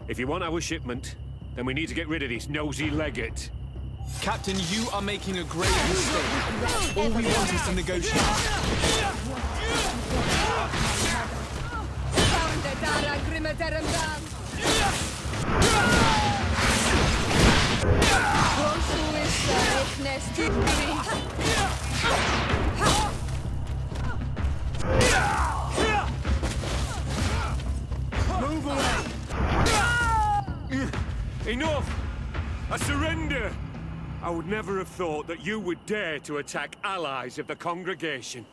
If you want our shipment, then we need to get rid of this nosy legate. Captain, you are making a grave mistake. All we want is to negotiate. Move away! Enough! I surrender! I would never have thought that you would dare to attack allies of the congregation.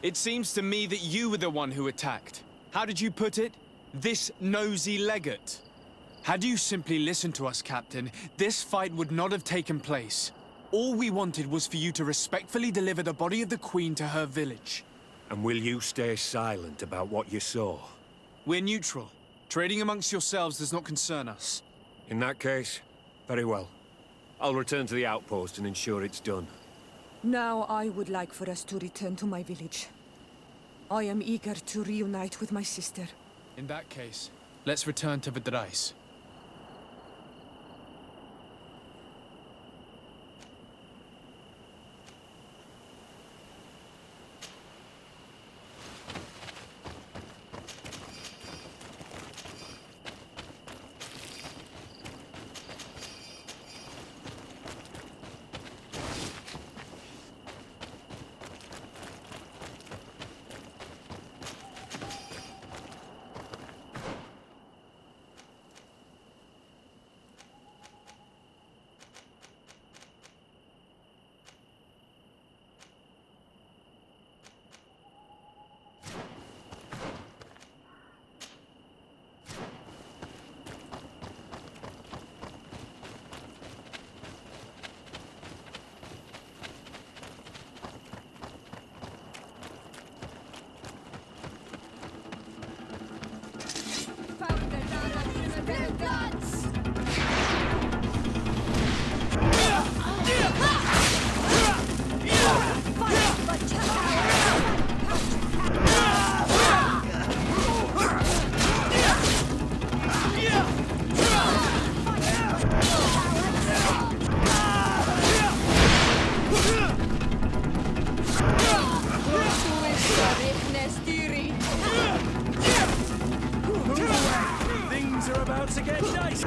It seems to me that you were the one who attacked. How did you put it? This nosy legate. Had you simply listened to us, Captain, this fight would not have taken place. All we wanted was for you to respectfully deliver the body of the Queen to her village. And will you stay silent about what you saw? We're neutral. Trading amongst yourselves does not concern us. In that case, very well. I'll return to the outpost and ensure it's done. Now I would like for us to return to my village. I am eager to reunite with my sister. In that case, let's return to Vidrais. get dice!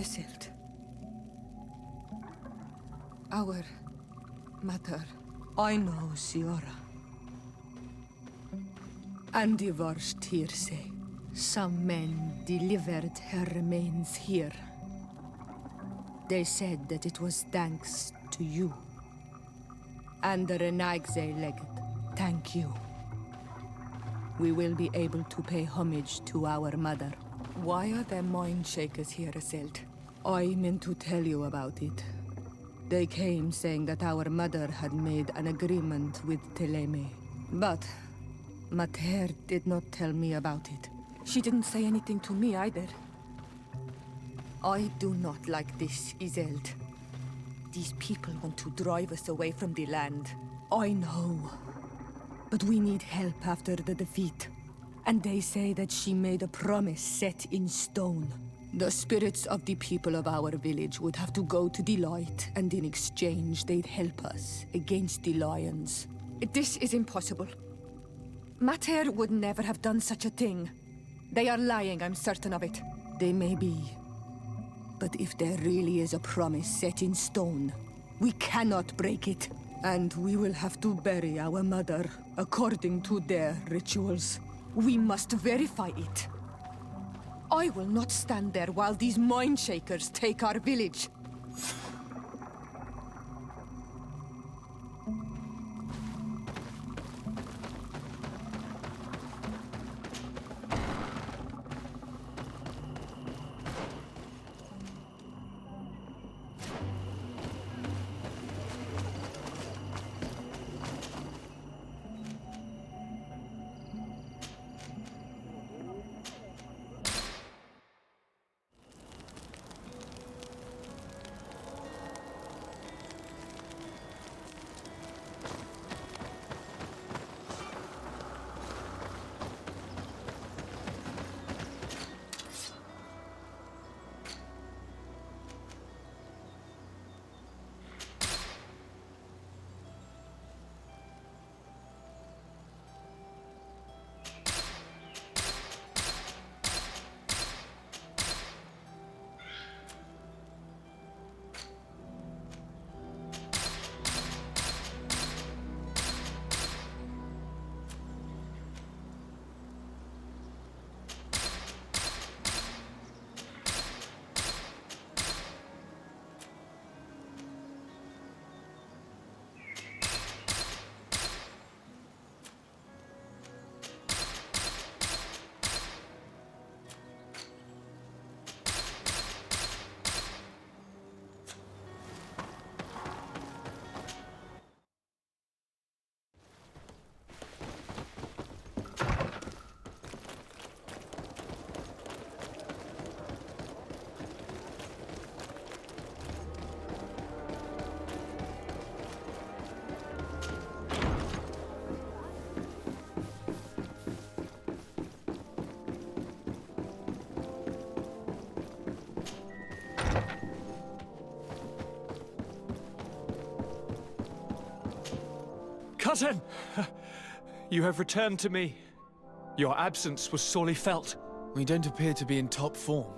Isildt. Our mother. I know, Siora. And divorced Tirse. Some men delivered her remains here. They said that it was thanks to you. And the Renagze legate, thank you. We will be able to pay homage to our mother. Why are there mind shakers here, Isildt? I meant to tell you about it. They came saying that our mother had made an agreement with Teleme. But Mater did not tell me about it. She didn't say anything to me either. I do not like this, Isildt. These people want to drive us away from the land. I know. But we need help after the defeat. And they say that she made a promise set in stone. The spirits of the people of our village would have to go to the light, and in exchange they'd help us against the lions. This is impossible. Mater would never have done such a thing. They are lying, I'm certain of it. They may be. But if there really is a promise set in stone, we cannot break it. And we will have to bury our mother according to their rituals. We must verify it. I will not stand there while these mind shakers take our village. Cousin! You have returned to me. Your absence was sorely felt. We don't appear to be in top form.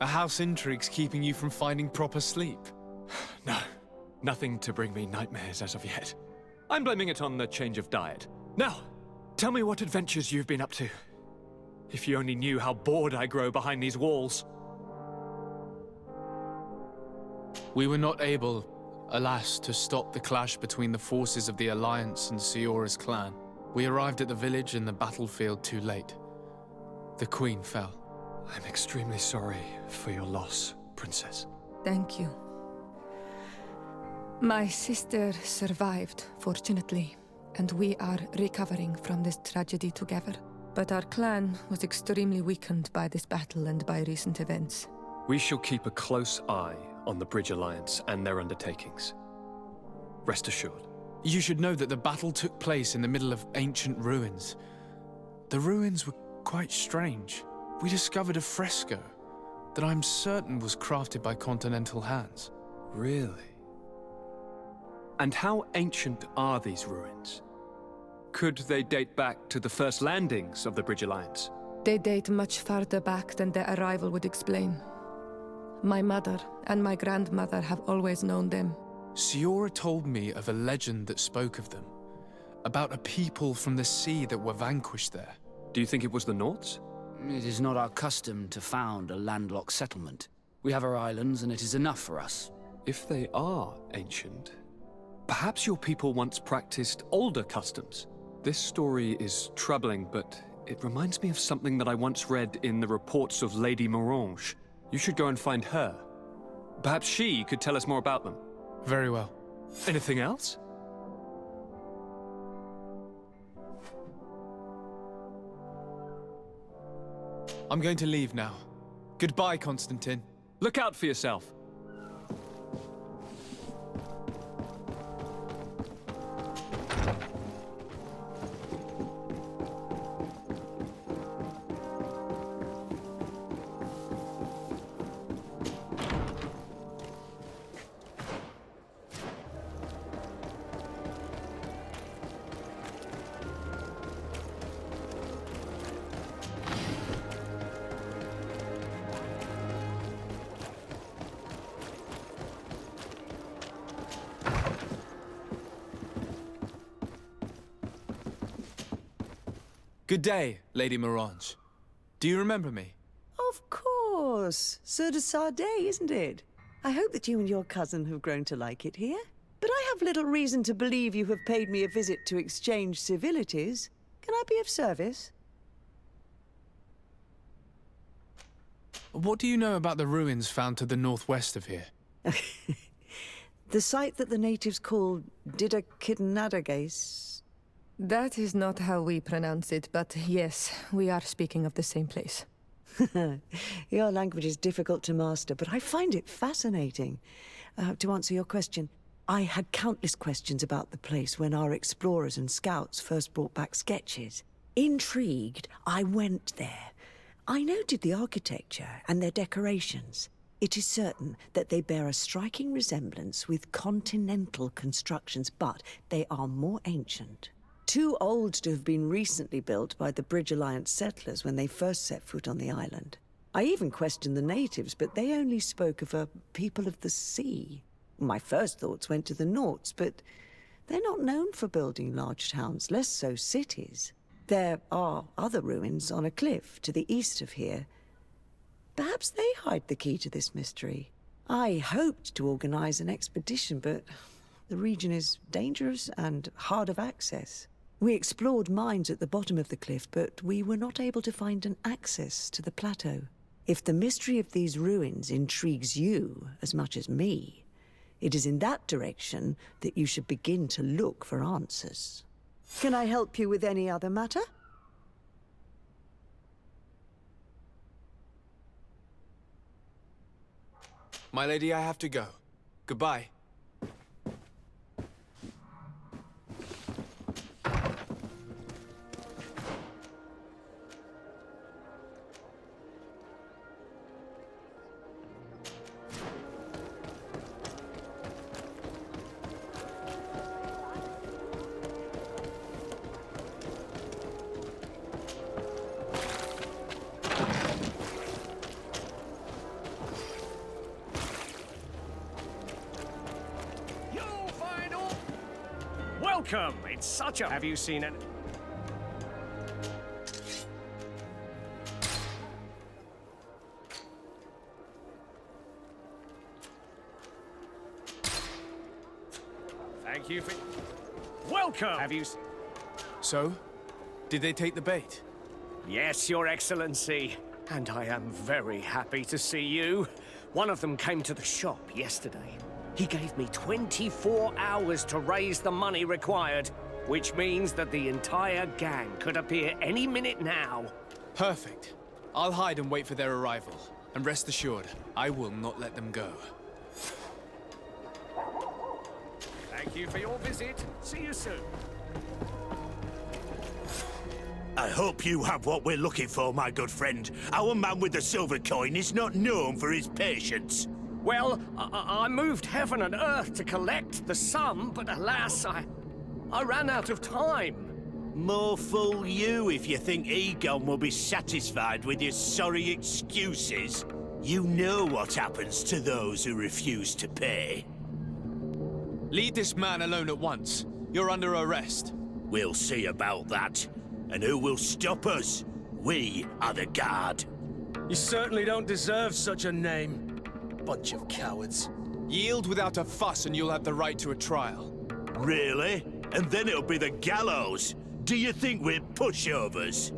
A house intrigue's keeping you from finding proper sleep. No, nothing to bring me nightmares as of yet. I'm blaming it on the change of diet. Now, tell me what adventures you've been up to. If you only knew how bored I grow behind these walls. We were not able, alas, to stop the clash between the forces of the Alliance and Siora's clan. We arrived at the village and the battlefield too late. The Queen fell. I'm extremely sorry for your loss, Princess. Thank you. My sister survived, fortunately, and we are recovering from this tragedy together. But our clan was extremely weakened by this battle and by recent events. We shall keep a close eye on the Bridge Alliance and their undertakings. Rest assured. You should know that the battle took place in the middle of ancient ruins. The ruins were quite strange. We discovered a fresco that I'm certain was crafted by continental hands. Really? And how ancient are these ruins? Could they date back to the first landings of the Bridge Alliance? They date much farther back than their arrival would explain. My mother and my grandmother have always known them. Siora told me of a legend that spoke of them, about a people from the sea that were vanquished there. Do you think it was the Nauts? It is not our custom to found a landlocked settlement. We have our islands, and it is enough for us. If they are ancient, perhaps your people once practiced older customs. This story is troubling, but it reminds me of something that I once read in the reports of Lady Morange. You should go and find her. Perhaps she could tell us more about them. Very well. Anything else? I'm going to leave now. Goodbye, Constantine. Look out for yourself. Good day, Lady Morange. Do you remember me? Of course. Sur de Sade, isn't it? I hope that you and your cousin have grown to like it here. But I have little reason to believe you have paid me a visit to exchange civilities. Can I be of service? What do you know about the ruins found to the northwest of here? The site that the natives call Didakidnadagais. That is not how we pronounce it, but yes, we are speaking of the same place. Your language is difficult to master, but I find it fascinating. To answer your question, I had countless questions about the place when our explorers and scouts first brought back sketches. Intrigued, I went there. I noted the architecture and their decorations. It is certain that they bear a striking resemblance with continental constructions, but they are more ancient. Too old to have been recently built by the Bridge Alliance settlers when they first set foot on the island. I even questioned the natives, but they only spoke of a people of the sea. My first thoughts went to the Nauts, but they're not known for building large towns, less so cities. There are other ruins on a cliff to the east of here. Perhaps they hide the key to this mystery. I hoped to organize an expedition, but the region is dangerous and hard of access. We explored mines at the bottom of the cliff, but we were not able to find an access to the plateau. If the mystery of these ruins intrigues you as much as me, it is in that direction that you should begin to look for answers. Can I help you with any other matter? My lady, I have to go. Goodbye. Welcome! It's such a... Have you seen it? Thank you for... Welcome! Have you... So? Did they take the bait? Yes, Your Excellency. And I am very happy to see you. One of them came to the shop yesterday. He gave me 24 hours to raise the money required, which means that the entire gang could appear any minute now. Perfect. I'll hide and wait for their arrival. And rest assured, I will not let them go. Thank you for your visit. See you soon. I hope you have what we're looking for, my good friend. Our man with the silver coin is not known for his patience. Well, I moved heaven and earth to collect the sum, but alas, I ran out of time. More fool you if you think Egon will be satisfied with your sorry excuses. You know what happens to those who refuse to pay. Leave this man alone at once. You're under arrest. We'll see about that. And who will stop us? We are the guard. You certainly don't deserve such a name. Bunch of cowards. Yield without a fuss and you'll have the right to a trial. Really? And then it'll be the gallows. Do you think we're pushovers?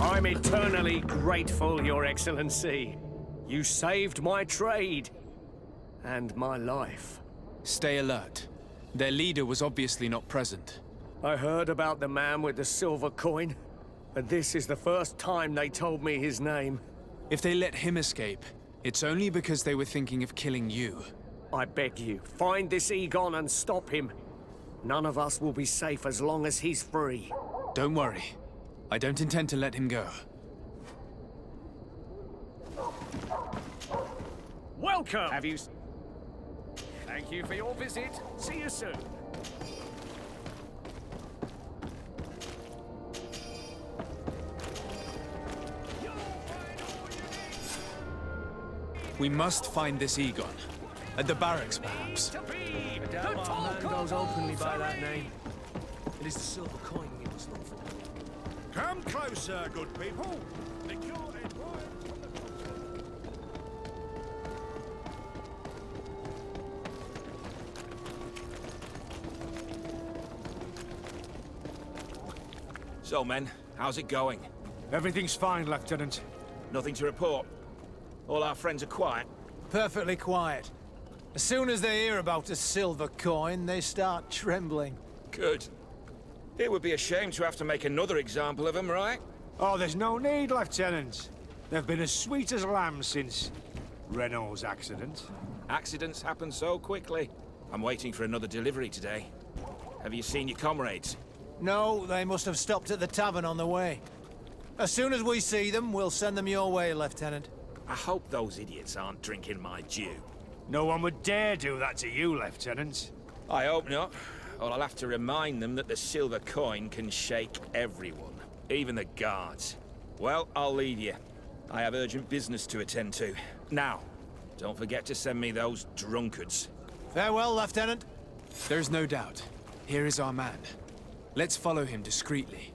I'm eternally grateful, Your Excellency. You saved my trade. And my life. Stay alert. Their leader was obviously not present. I heard about the man with the silver coin, and this is the first time they told me his name. If they let him escape, it's only because they were thinking of killing you. I beg you, find this Egon and stop him. None of us will be safe as long as he's free. Don't worry. I don't intend to let him go. Welcome! Have you... Thank you for your visit. See you soon. We must find this Egon. At the barracks, perhaps. I doubt our man goes openly by that name. It is the silver coin we must look for. Come closer, good people. Make your head wide. So, men, how's it going? Everything's fine, Lieutenant. Nothing to report? All our friends are quiet? Perfectly quiet. As soon as they hear about a silver coin, they start trembling. Good. It would be a shame to have to make another example of them, right? Oh, there's no need, Lieutenant. They've been as sweet as lambs since Renault's accident. Accidents happen so quickly. I'm waiting for another delivery today. Have you seen your comrades? No, they must have stopped at the tavern on the way. As soon as we see them, we'll send them your way, Lieutenant. I hope those idiots aren't drinking my dew. No one would dare do that to you, Lieutenant. I hope not. Or I'll have to remind them that the silver coin can shake everyone, even the guards. Well, I'll leave you. I have urgent business to attend to. Now, don't forget to send me those drunkards. Farewell, Lieutenant. There's no doubt. Here is our man. Let's follow him discreetly.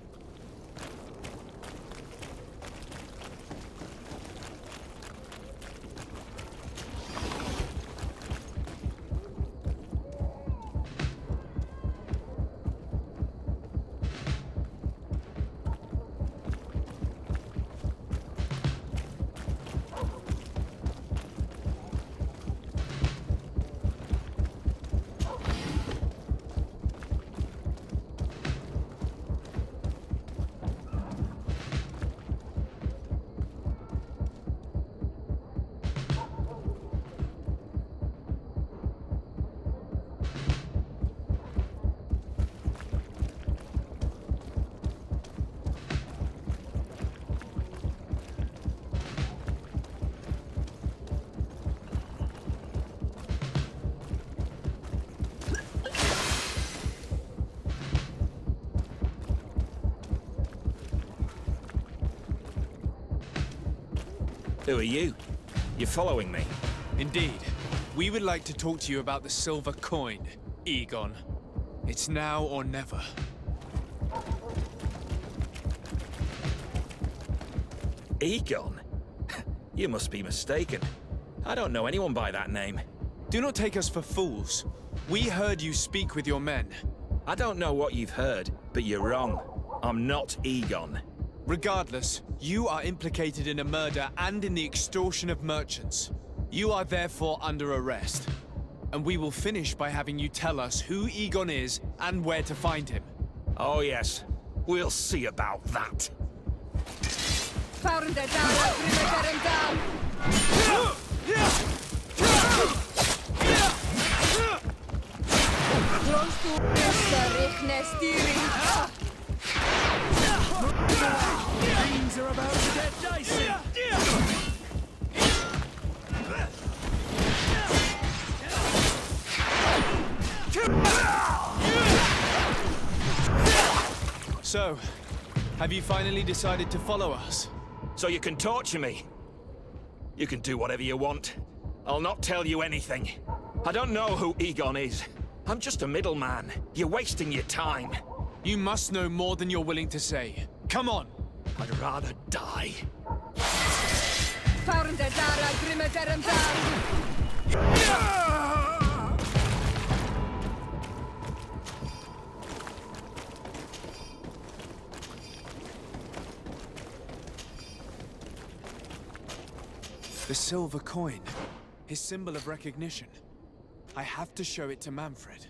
Who are you? You're following me? Indeed. We would like to talk to you about the silver coin, Egon. It's now or never. Egon? You must be mistaken. I don't know anyone by that name. Do not take us for fools. We heard you speak with your men. I don't know what you've heard, but you're wrong. I'm not Egon. Regardless, you are implicated in a murder and in the extortion of merchants. You are therefore under arrest. And we will finish by having you tell us who Egon is and where to find him. Oh yes, we'll see about that. Things are about to get dicey. So, have you finally decided to follow us? So you can torture me. You can do whatever you want. I'll not tell you anything. I don't know who Egon is. I'm just a middleman. You're wasting your time. You must know more than you're willing to say. Come on! I'd rather die. The silver coin. His symbol of recognition. I have to show it to Manfred.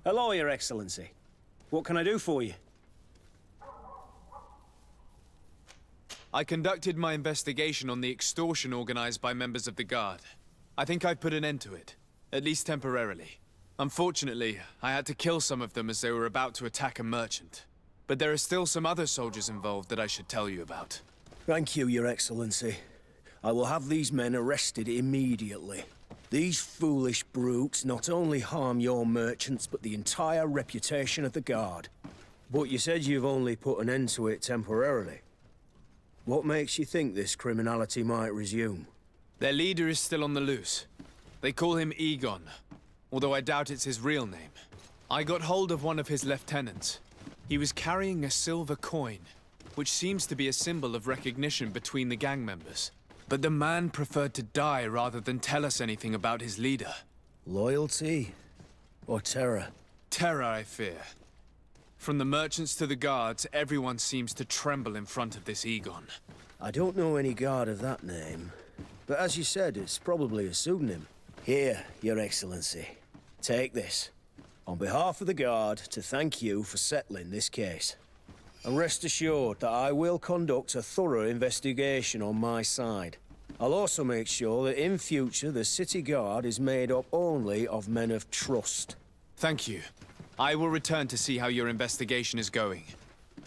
Hello, Your Excellency. What can I do for you? I conducted my investigation on the extortion organized by members of the Guard. I think I've put an end to it, at least temporarily. Unfortunately, I had to kill some of them as they were about to attack a merchant. But there are still some other soldiers involved that I should tell you about. Thank you, Your Excellency. I will have these men arrested immediately. These foolish brutes not only harm your merchants, but the entire reputation of the Guard. But you said you've only put an end to it temporarily. What makes you think this criminality might resume? Their leader is still on the loose. They call him Egon, although I doubt it's his real name. I got hold of one of his lieutenants. He was carrying a silver coin, which seems to be a symbol of recognition between the gang members. But the man preferred to die rather than tell us anything about his leader. Loyalty? Or terror? Terror, I fear. From the merchants to the guards, everyone seems to tremble in front of this Egon. I don't know any guard of that name. But as you said, it's probably a pseudonym. Here, Your Excellency. Take this. On behalf of the Guard, to thank you for settling this case. And rest assured that I will conduct a thorough investigation on my side. I'll also make sure that in future the City Guard is made up only of men of trust. Thank you. I will return to see how your investigation is going.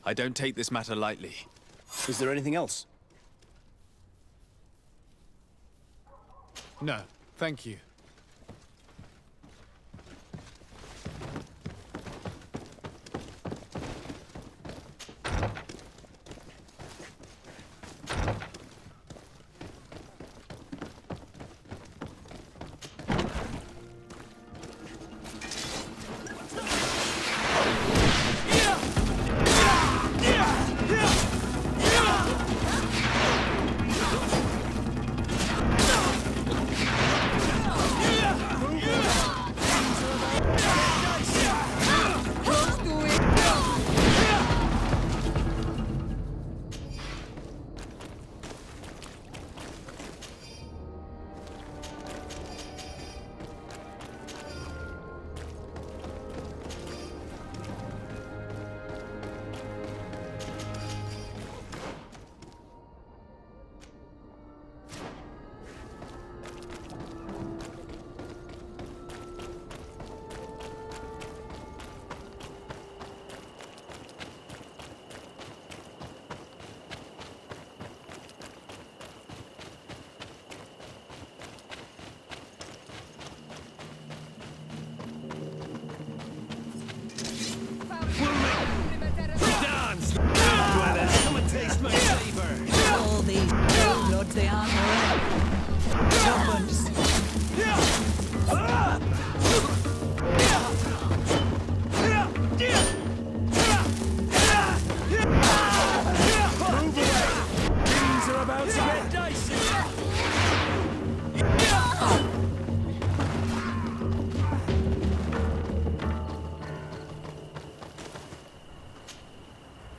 I don't take this matter lightly. Is there anything else? No, thank you. they aren't already. Weapons. Move away! Things are about to get dicey!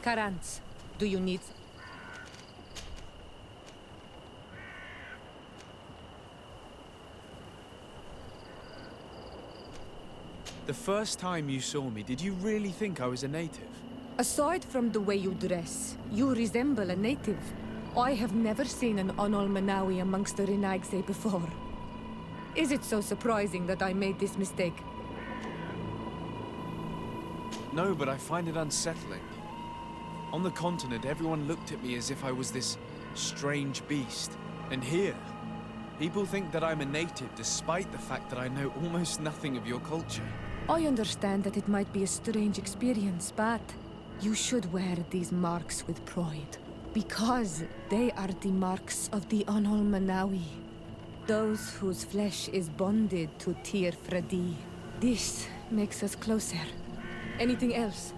Karans, do you need... The first time you saw me, did you really think I was a native? Aside from the way you dress, you resemble a native. I have never seen an Onol Manawi amongst the Renaigse before. Is it so surprising that I made this mistake? No, but I find it unsettling. On the continent, everyone looked at me as if I was this strange beast. And here, people think that I'm a native despite the fact that I know almost nothing of your culture. I understand that it might be a strange experience, but you should wear these marks with pride. Because they are the marks of the Onol Manawi. Those whose flesh is bonded to Tir Fradi. This makes us closer. Anything else?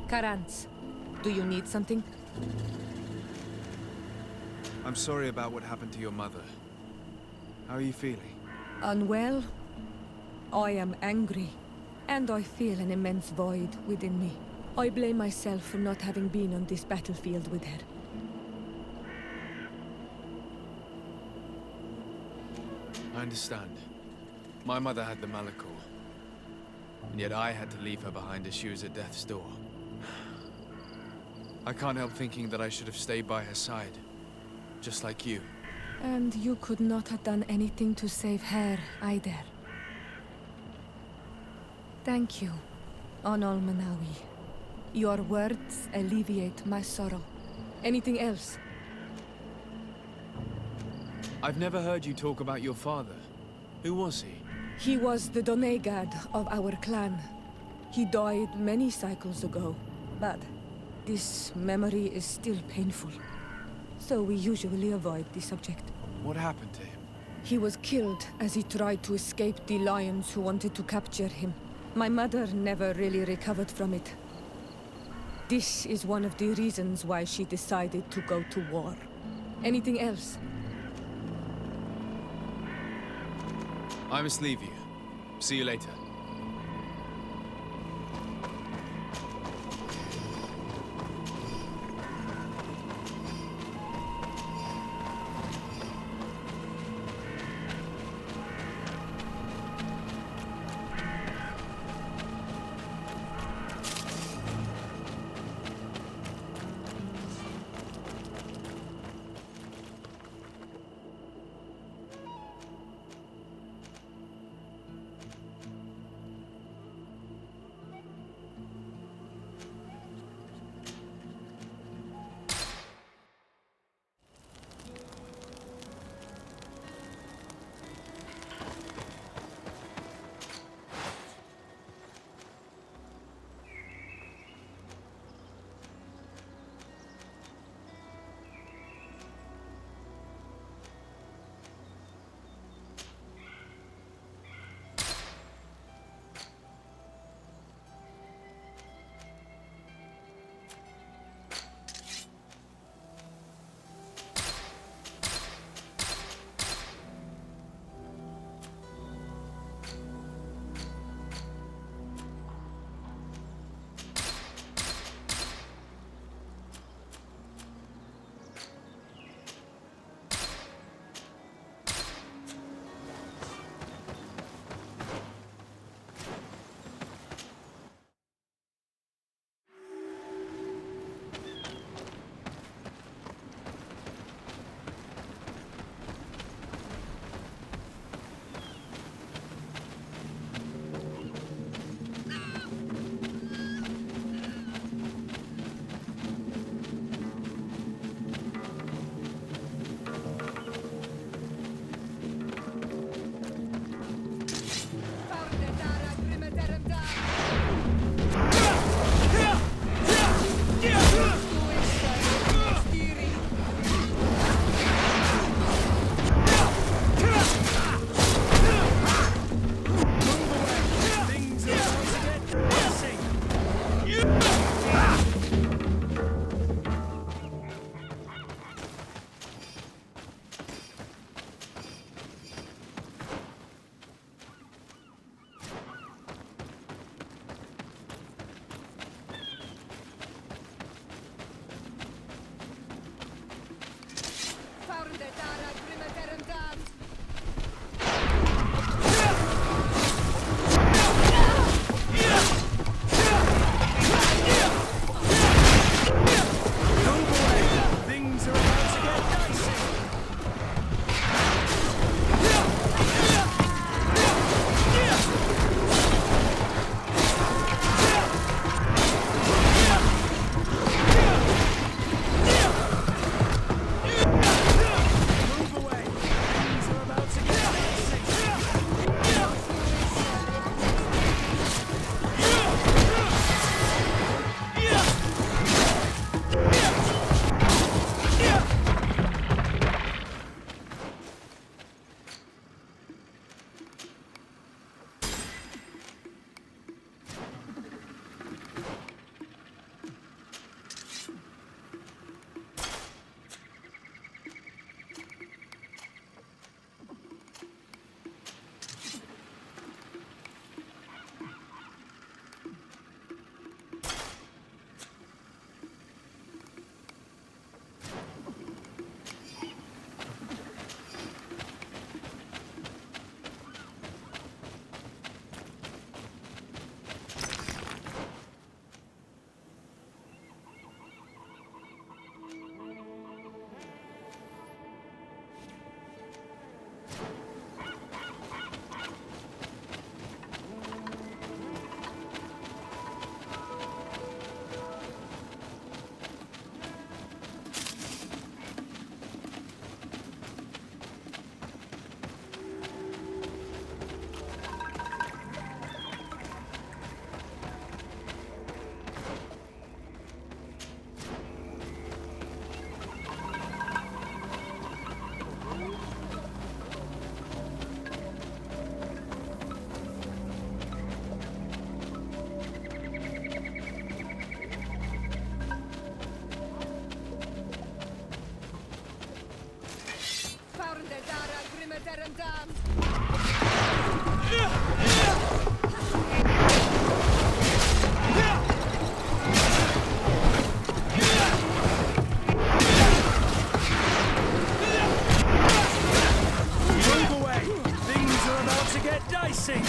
Karans, do you need something? I'm sorry about what happened to your mother. How are you feeling? Unwell? I am angry, and I feel an immense void within me. I blame myself for not having been on this battlefield with her. I understand. My mother had the Malachor, and yet I had to leave her behind as she was at death's door. I can't help thinking that I should have stayed by her side, just like you. And you could not have done anything to save her, either. Thank you, Onol Manawi. Your words alleviate my sorrow. Anything else? I've never heard you talk about your father. Who was he? He was the Donegad of our clan. He died many cycles ago, but this memory is still painful. So we usually avoid the subject. What happened to him? He was killed as he tried to escape the lions who wanted to capture him. My mother never really recovered from it. This is one of the reasons why she decided to go to war. Anything else? I must leave you. See you later. Move away! Things are about to get dicey!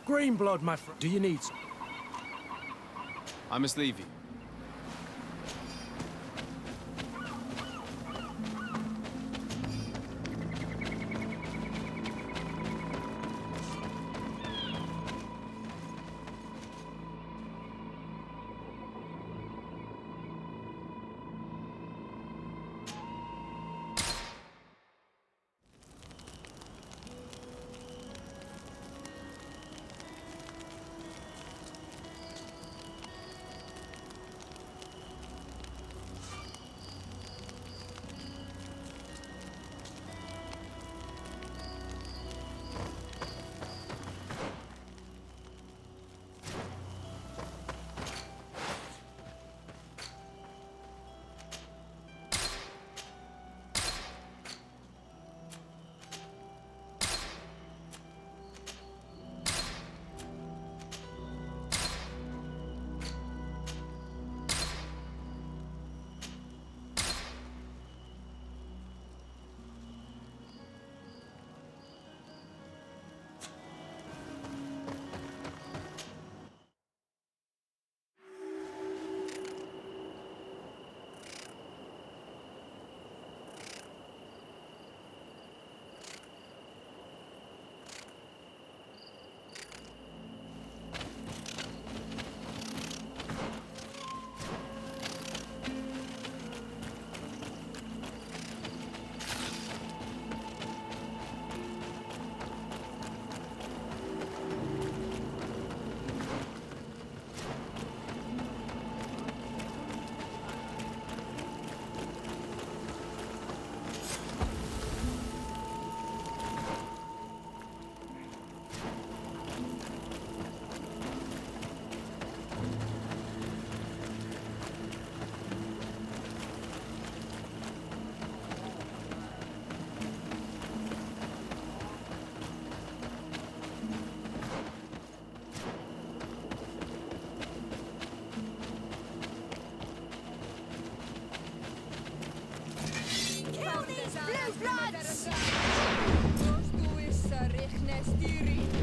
Green blood, my friend. Do you need some? I must leave you.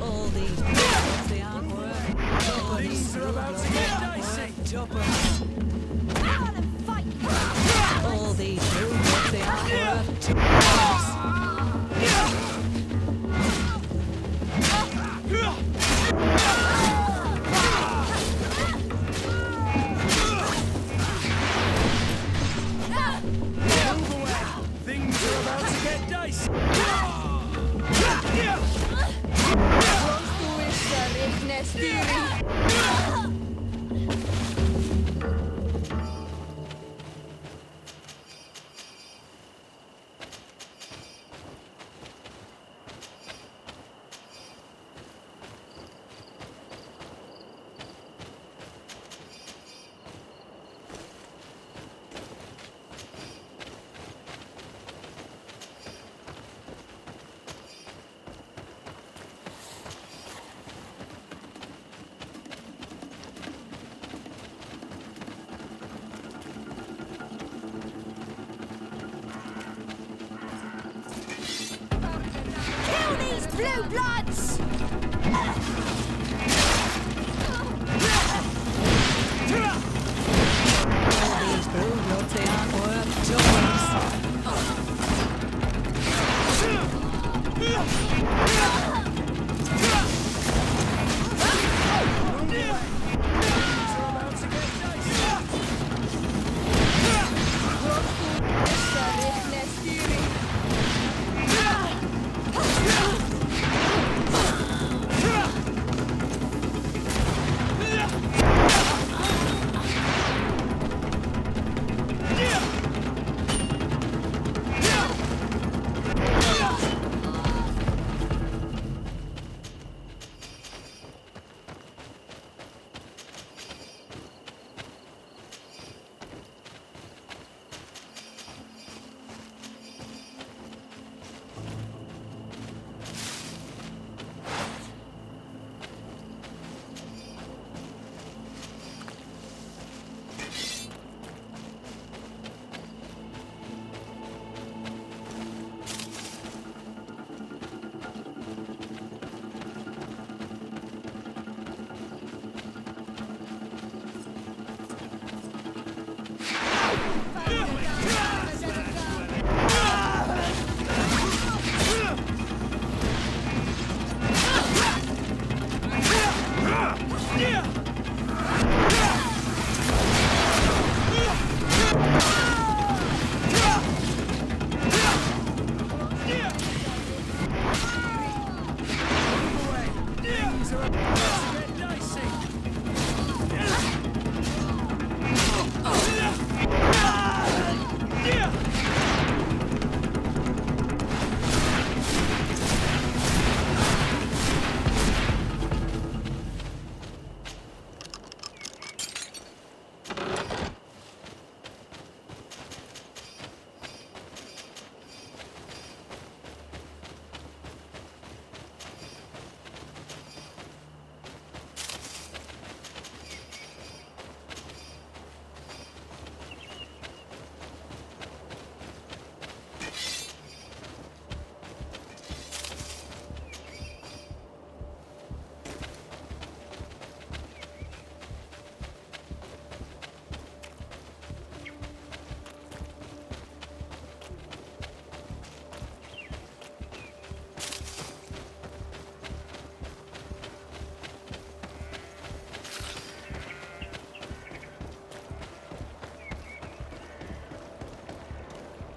All these things, they aren't worth. Things are about to get dicey. Out and fight. All these things, they aren't worth. Things are about to get dicey. Stiri. Blue Bloods! All these blue bloods, they aren't worth tuppence.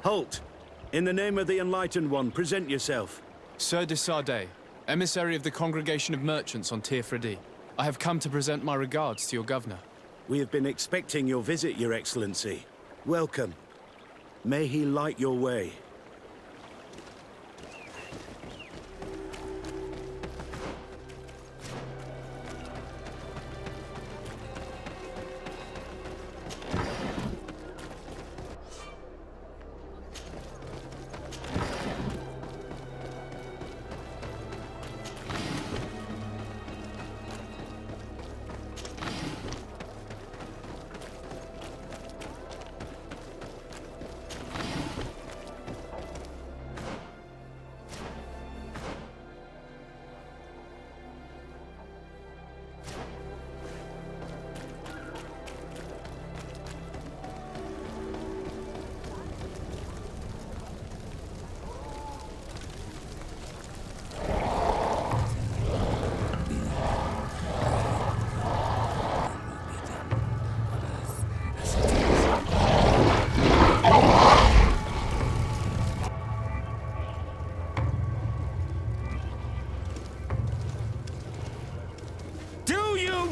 Halt! In the name of the Enlightened One, present yourself. Sir de Sardet, emissary of the Congregation of Merchants on Tir Fradi. I have come to present my regards to your governor. We have been expecting your visit, Your Excellency. Welcome. May he light your way.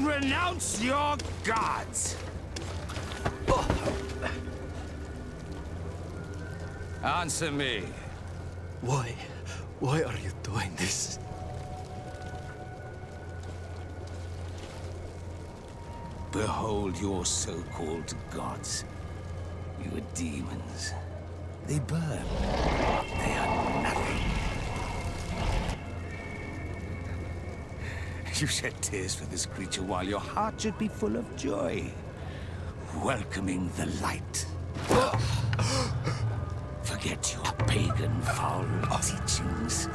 Renounce your gods! Answer me. Why are you doing this? Behold your so-called gods. You are demons. They burn. They are nothing. You shed tears for this creature while your heart should be full of joy, welcoming the light. Forget your pagan foul teachings.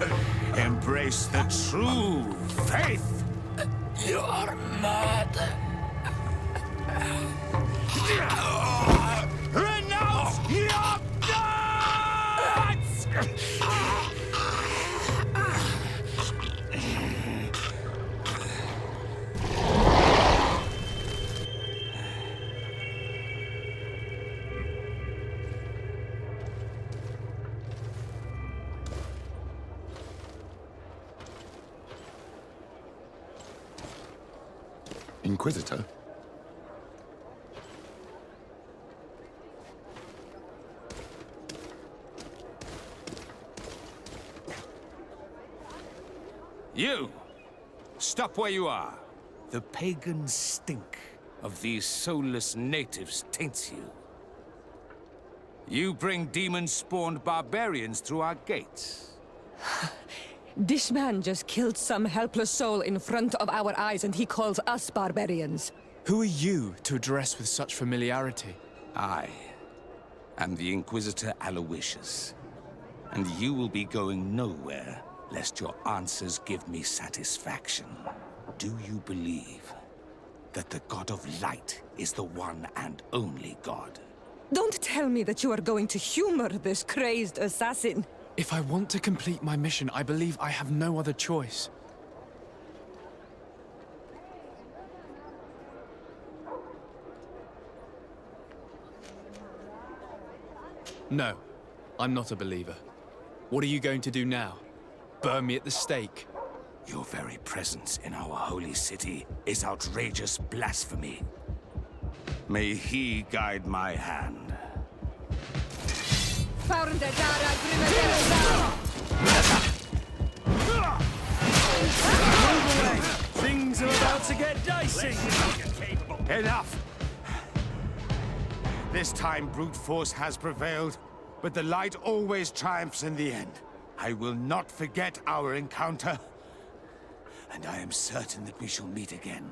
Embrace the true faith. You are mad. Renounce your gods! Inquisitor? You! Stop where you are. The pagan stink of these soulless natives taints you. You bring demon-spawned barbarians through our gates. This man just killed some helpless soul in front of our eyes, and he calls us barbarians. Who are you to address with such familiarity? I am the Inquisitor Aloysius, and you will be going nowhere lest your answers give me satisfaction. Do you believe that the God of Light is the one and only God? Don't tell me that you are going to humor this crazed assassin. If I want to complete my mission, I believe I have no other choice. No, I'm not a believer. What are you going to do now? Burn me at the stake? Your very presence in our holy city is outrageous blasphemy. May he guide my hand. Things are about to get dicey. Enough! This time brute force has prevailed, but the light always triumphs in the end. I will not forget our encounter, and I am certain that we shall meet again.